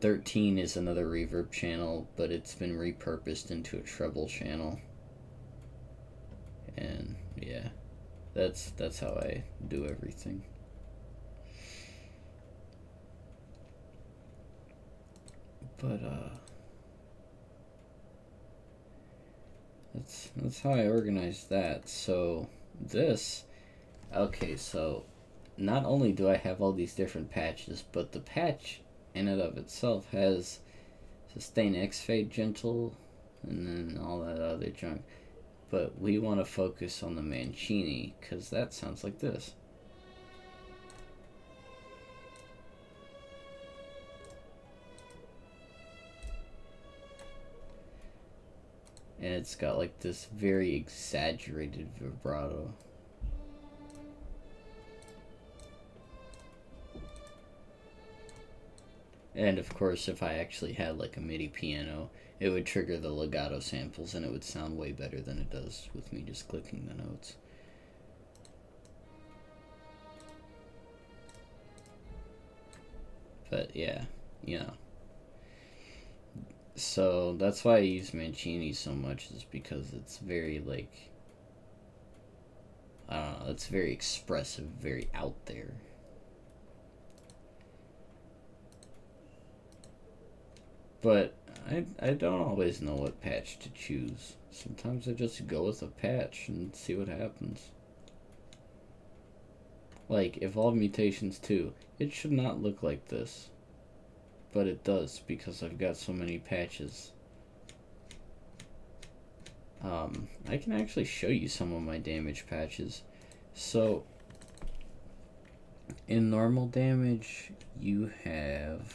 13 is another reverb channel, but it's been repurposed into a treble channel. And yeah, that's how I do everything. But that's how I organize that. So this, okay, so not only do I have all these different patches, but the patch in and of itself has sustain, X fade, gentle, and then all that other junk. But we want to focus on the Mancini because that sounds like this. And it's got like this very exaggerated vibrato. And of course, if I actually had like a MIDI piano, it would trigger the legato samples and it would sound way better than it does with me just clicking the notes. But yeah, you know. So that's why I use Mancini so much, is because it's very like, I don't know, it's very expressive, very out there. But I don't always know what patch to choose. Sometimes I just go with a patch and see what happens. Like Evolve Mutations 2, it should not look like this. But it does because I've got so many patches. I can actually show you some of my damage patches. So in normal damage, you have,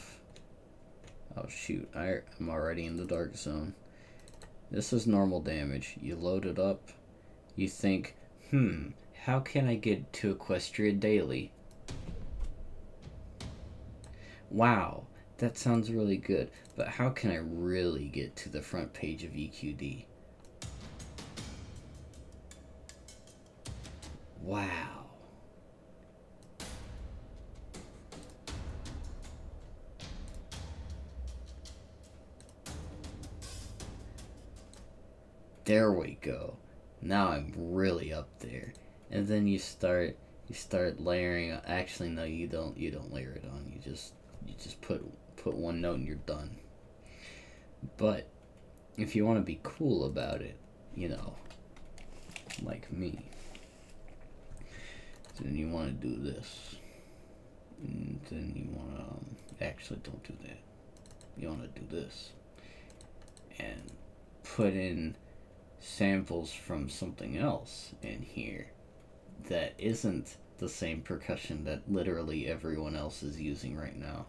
oh shoot, I'm already in the dark zone. This is normal damage. You load it up, you think, how can I get to Equestria daily? Wow, that sounds really good, but how can I really get to the front page of EQD? Wow. There we go. Now I'm really up there. And then you start layering. Actually, no, you don't layer it on. You just put one note and you're done. But if you want to be cool about it, you know, like me, then you want to do this. And then you want to actually don't do that. You want to do this and put in samples from something else in here that isn't the same percussion that literally everyone else is using right now.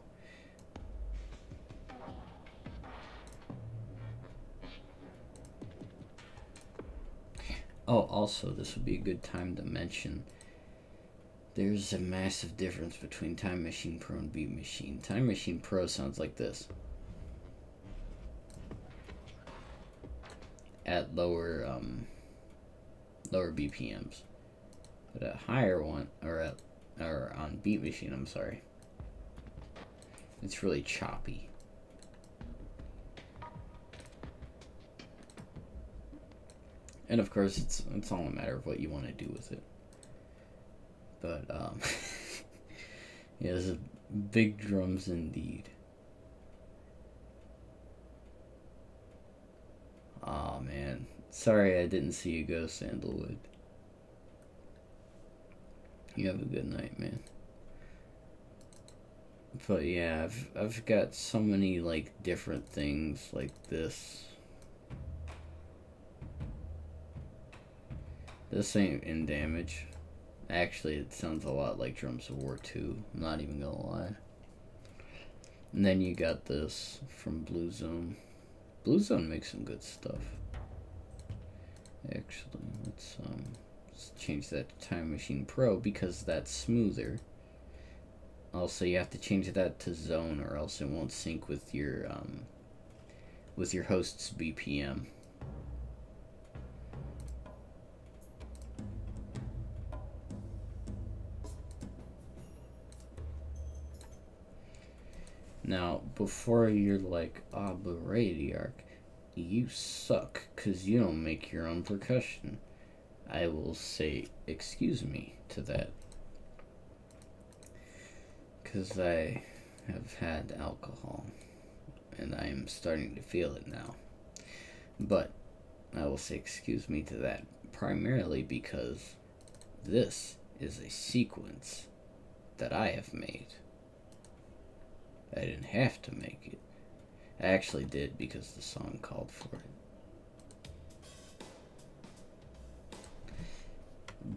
Oh, also, this would be a good time to mention there's a massive difference between Time Machine Pro and Beat Machine. Time Machine Pro sounds like this at lower BPMs, but at higher one, or on Beat Machine, I'm sorry, it's really choppy. And of course, it's all a matter of what you want to do with it. But yeah, there's big drums indeed. Oh man, sorry I didn't see you go, Sandalwood. You have a good night, man. But yeah, I've got so many like different things like this. This ain't in damage. Actually, it sounds a lot like Drums of War 2. I'm not even gonna lie. And then you got this from Blue Zone. Blue Zone makes some good stuff. Actually, let's change that to Time Machine Pro because that's smoother. Also, you have to change that to zone or else it won't sync with your host's BPM. Now, before you're like, ah, but Radiarch, you suck because you don't make your own percussion, I will say, excuse me to that. Because I have had alcohol and I am starting to feel it now. But I will say excuse me to that primarily because this is a sequence that I have made. I didn't have to make it. I actually did because the song called for it.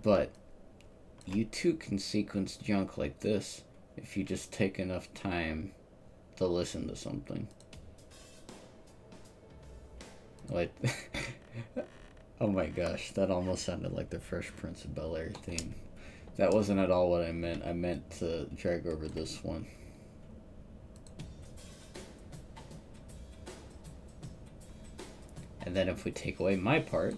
But you too can sequence junk like this if you just take enough time to listen to something. Like, oh my gosh, that almost sounded like the Fresh Prince of Bel-Air theme. That wasn't at all what I meant. I meant to drag over this one. And then if we take away my part,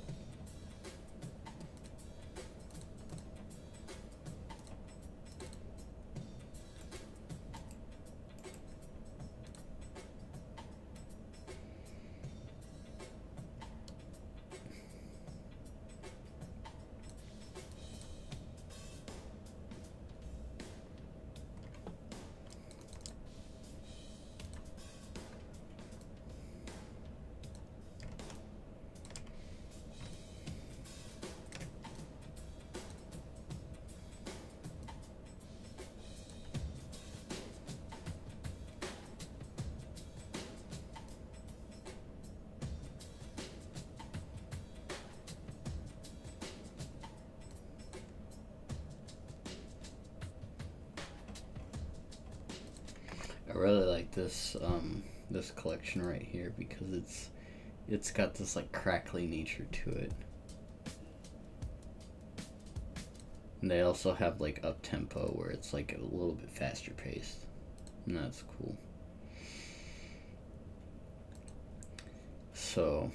I really like this this collection right here because it's got this like crackly nature to it. And they also have like up tempo where it's like a little bit faster paced. And that's cool. So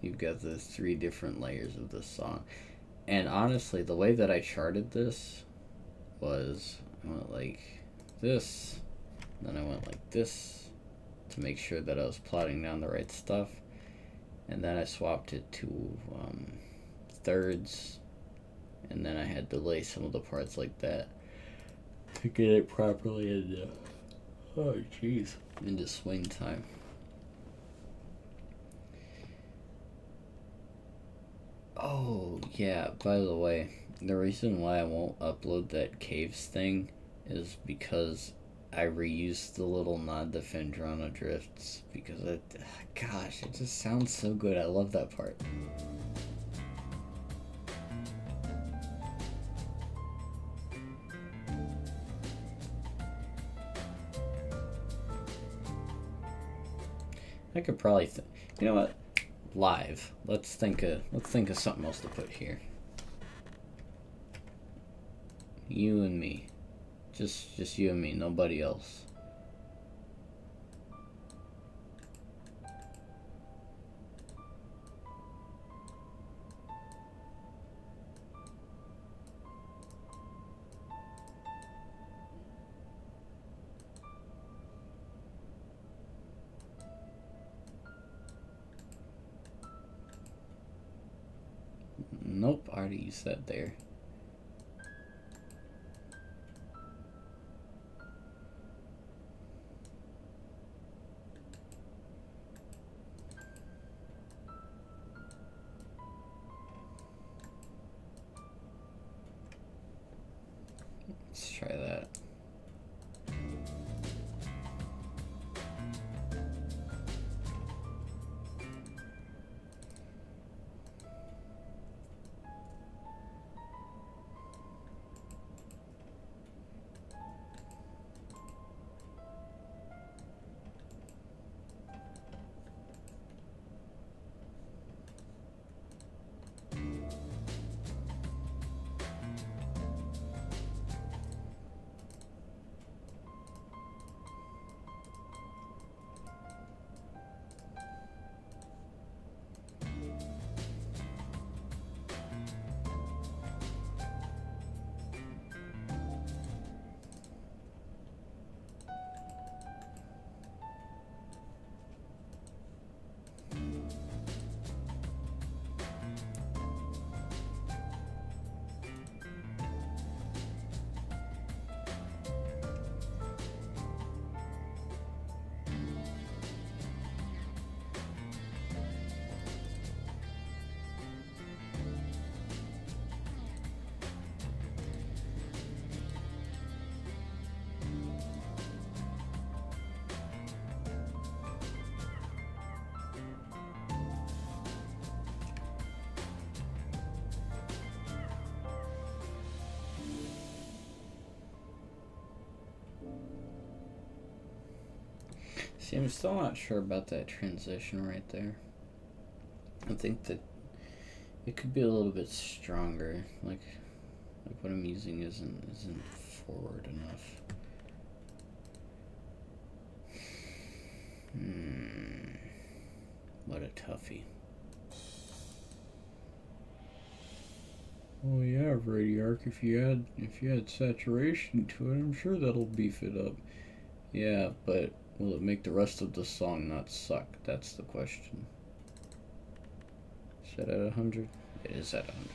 you've got the 3 different layers of this song. And honestly, the way that I charted this was I went like this, then I went like this to make sure that I was plotting down the right stuff, and then I swapped it to thirds, and then I had to lay some of the parts like that to get it properly into, oh jeez, into swing time. Oh yeah, by the way, the reason why I won't upload that caves thing is because I reused the little nod to Phendrana drifts because gosh, it just sounds so good. I love that part. I could probably, you know what? Live. Let's think of something else to put here. You and me. Just you and me, nobody else. Nope, I already used that there. Let's try that. See, I'm still not sure about that transition right there. I think that it could be a little bit stronger. Like what I'm using isn't forward enough. What a toughie. Oh yeah, Radiark, if you add saturation to it, I'm sure that'll beef it up. Yeah, but will it make the rest of the song not suck? That's the question. Is that at 100? It is at 100.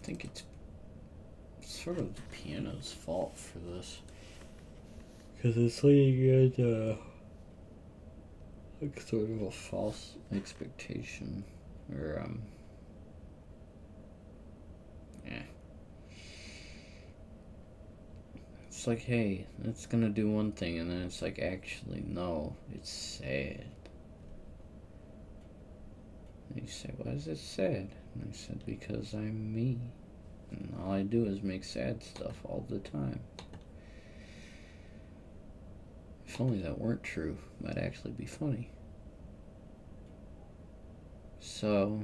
I think it's sort of the piano's fault for this. Because it's leading into like sort of a false expectation. Or, It's like, hey, it's gonna do one thing, and then it's like, actually, no, it's sad. And you say, why is it sad? And I said, because I'm me. And all I do is make sad stuff all the time. If only that weren't true, it might actually be funny. So,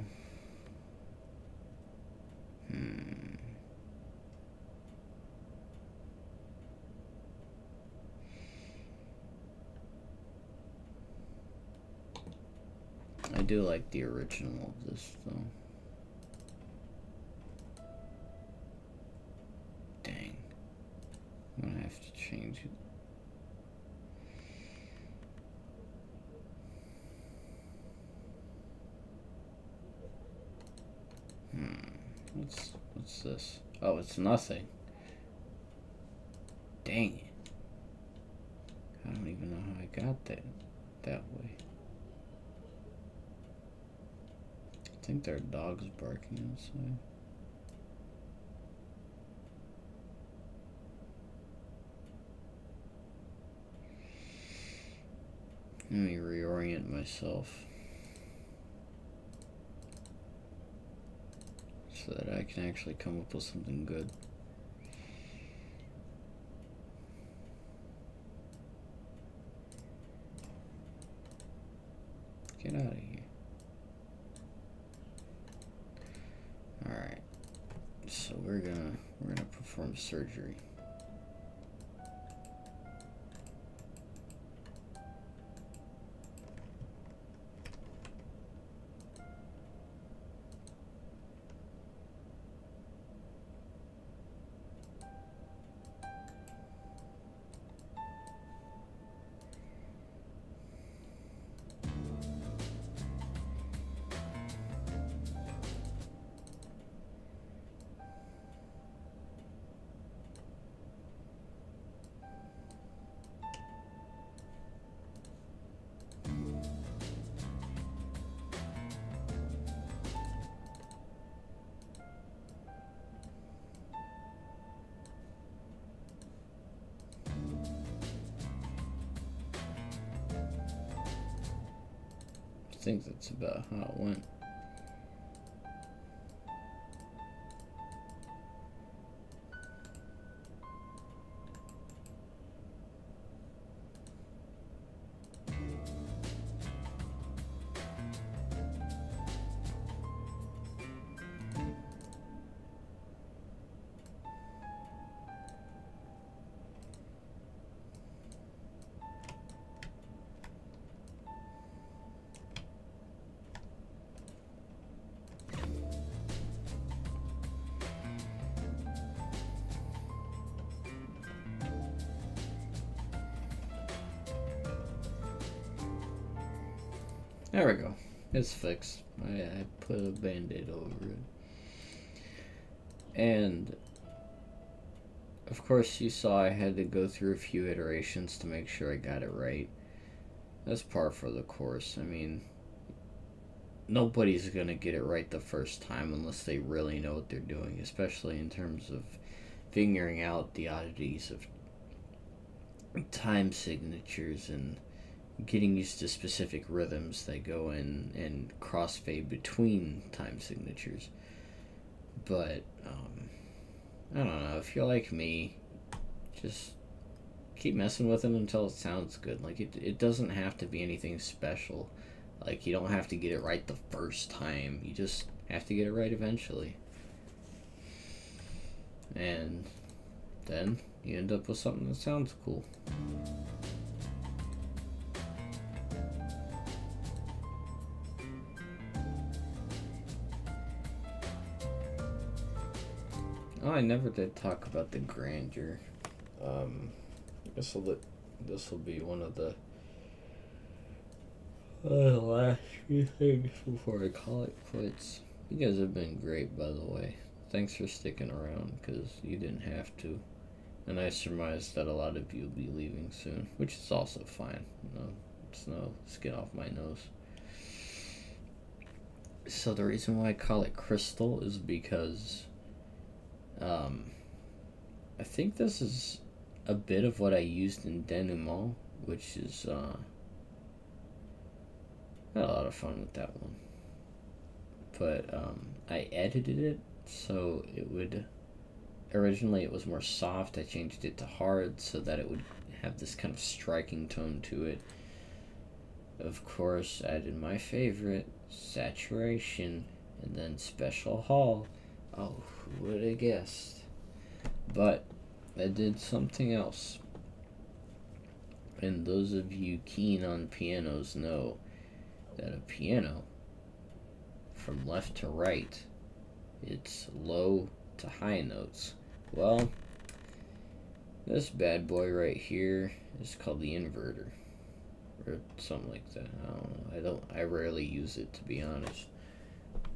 I do like the original of this, though. Dang. I'm gonna have to change it. What's this? Oh, it's nothing. Dang it. I don't even know how I got that way. I think there are dogs barking outside. Let me reorient myself so that I can actually come up with something good. Get out of here. Alright. So we're gonna perform surgery. I think that's about how it went. There we go. It's fixed. I put a band-aid over it. And of course you saw I had to go through a few iterations to make sure I got it right. That's par for the course. I mean, nobody's gonna get it right the first time unless they really know what they're doing, especially in terms of figuring out the oddities of time signatures and getting used to specific rhythms that go in and crossfade between time signatures. But I don't know, if you're like me, just keep messing with it until it sounds good. Like, it doesn't have to be anything special. Like, you don't have to get it right the first time. You just have to get it right eventually. And then you end up with something that sounds cool. Oh, I never did talk about the grandeur. This will be one of the last few things before I call it quits. You guys have been great, by the way. Thanks for sticking around, because you didn't have to. And I surmise that a lot of you will be leaving soon, which is also fine. No, it's no skin off my nose. So the reason why I call it Crystal is because I think this is a bit of what I used in Denouement, which is I had a lot of fun with that one. But I edited it so it would, originally it was more soft. I changed it to hard so that it would have this kind of striking tone to it. Of course, added my favorite, saturation, and then special hall. Oh, who would have guessed? But I did something else. And those of you keen on pianos know that a piano, from left to right, it's low to high notes. Well, this bad boy right here is called the inverter, or something like that. I don't know. I rarely use it, to be honest.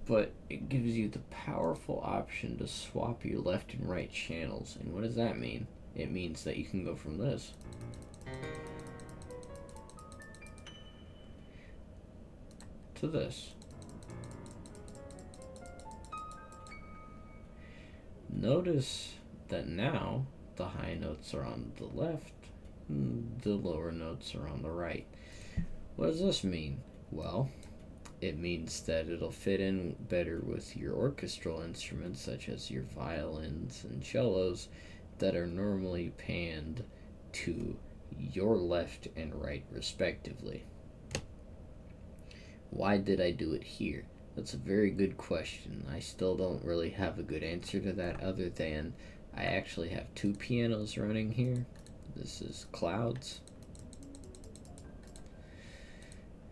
But it gives you the powerful option to swap your left and right channels. And what does that mean? It means that you can go from this to this. Notice that now the high notes are on the left, the lower notes are on the right. What does this mean? Well, it means that it'll fit in better with your orchestral instruments, such as your violins and cellos, that are normally panned to your left and right, respectively. Why did I do it here? That's a very good question. I still don't really have a good answer to that, other than I actually have two pianos running here. This is Clouds.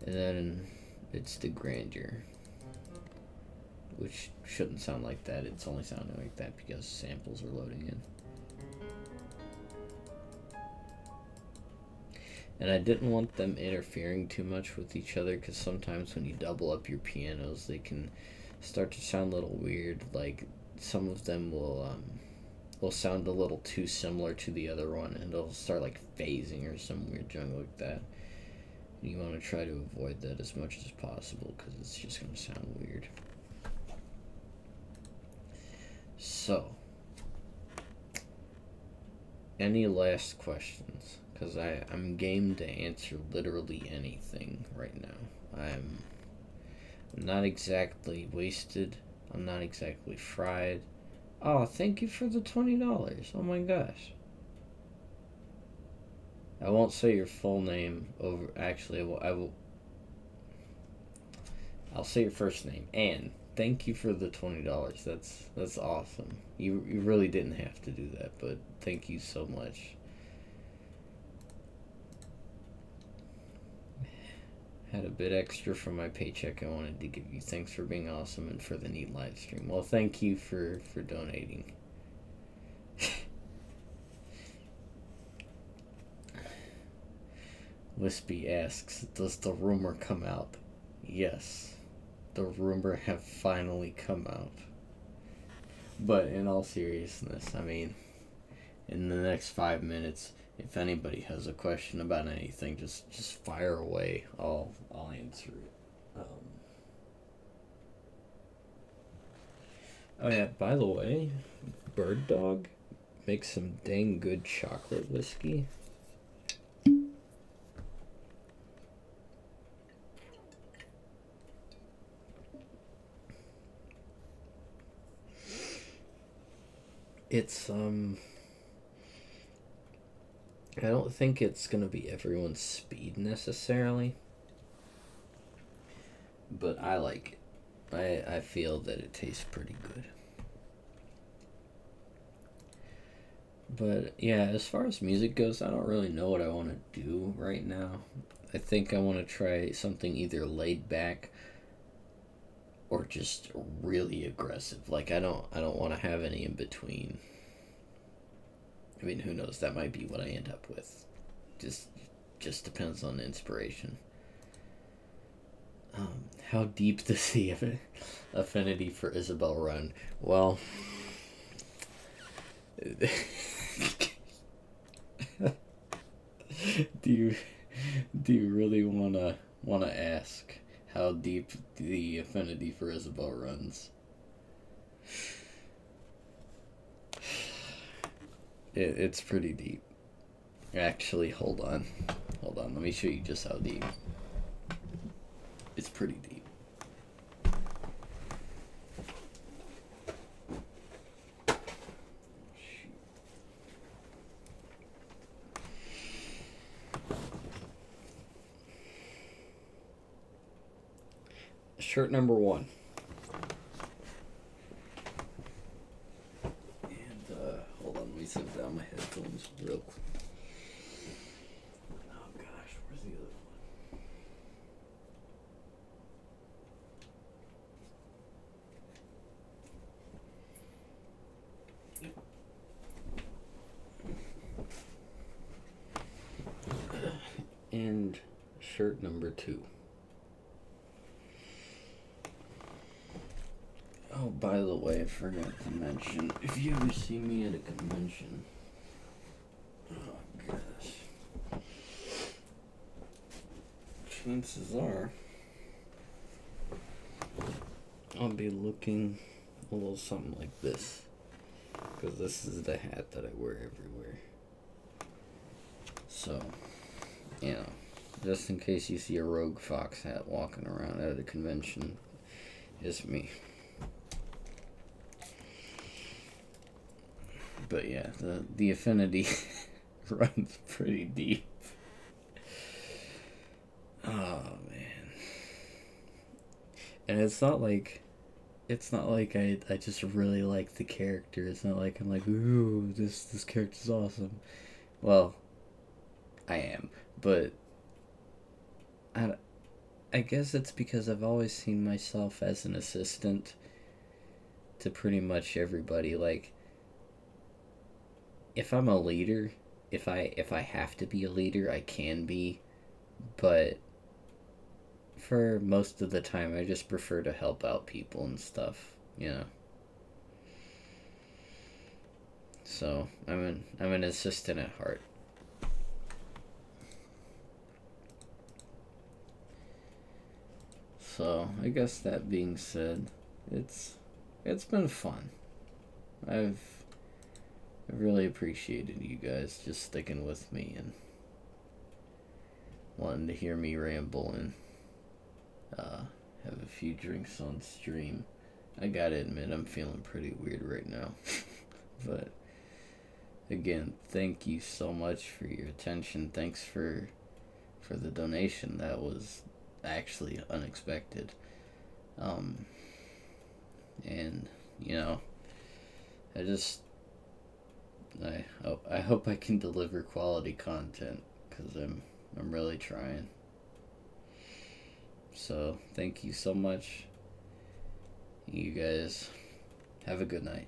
And then it's the Grandeur, which shouldn't sound like that. It's only sounding like that because samples are loading in. And I didn't want them interfering too much with each other, because sometimes when you double up your pianos, they can start to sound a little weird. Like, some of them will sound a little too similar to the other one, and it'll start like phasing or some weird junk like that. You want to try to avoid that as much as possible, because it's just going to sound weird. So, any last questions? Because I'm game to answer literally anything right now. I'm not exactly wasted. I'm not exactly fried. Oh, thank you for the $20. Oh my gosh. I won't say your full name over. Actually, I'll say your first name. Anne. Thank you for the $20. That's awesome. You really didn't have to do that, but thank you so much. Had a bit extra from my paycheck I wanted to give you. Thanks for being awesome and for the neat live stream. Well, thank you for donating. Wispy asks, does the rumor come out? Yes, the rumor have finally come out. But in all seriousness, I mean, in the next 5 minutes, if anybody has a question about anything, just fire away. I'll answer it. Oh yeah, by the way, Bird Dog makes some dang good chocolate whiskey. It's I don't think it's gonna be everyone's speed necessarily, but I like it. I feel that it tastes pretty good. But yeah, as far as music goes, I don't really know what I want to do right now. I think I want to try something either laid back or just really aggressive. Like I don't want to have any in between. I mean, who knows? That might be what I end up with. Just just depends on the inspiration. How deep does the affinity for Isabel run? Well, do you do you really wanna ask how deep the affinity for Isabel runs? It's pretty deep. Actually, hold on. Let me show you just how deep. It's pretty deep. Shirt number one. And hold on, let me set down my headphones real quick. Oh gosh, where's the other one? And shirt number two. Oh, by the way, I forgot to mention, if you ever see me at a convention, oh gosh, chances are I'll be looking a little something like this, because this is the hat that I wear everywhere. So, you know, just in case you see a Rogue Fox hat walking around at a convention, it's me. But yeah, the affinity runs pretty deep. Oh man. And it's not like I just really like the character. It's not like I'm like, ooh, this character's awesome. Well, I am, but I I guess it's because I've always seen myself as an assistant to pretty much everybody. Like, if I'm a leader, if I have to be a leader, I can be, but for most of the time I just prefer to help out people and stuff, you know. So, I'm an assistant at heart. So, I guess that being said, it's been fun. I've really appreciated you guys just sticking with me and wanting to hear me ramble and have a few drinks on stream. I gotta admit, I'm feeling pretty weird right now. But again, thank you so much for your attention. Thanks for the donation. That was actually unexpected. Um, and you know, I just I hope I can deliver quality content because I'm really trying. So thank you so much. You guys have a good night.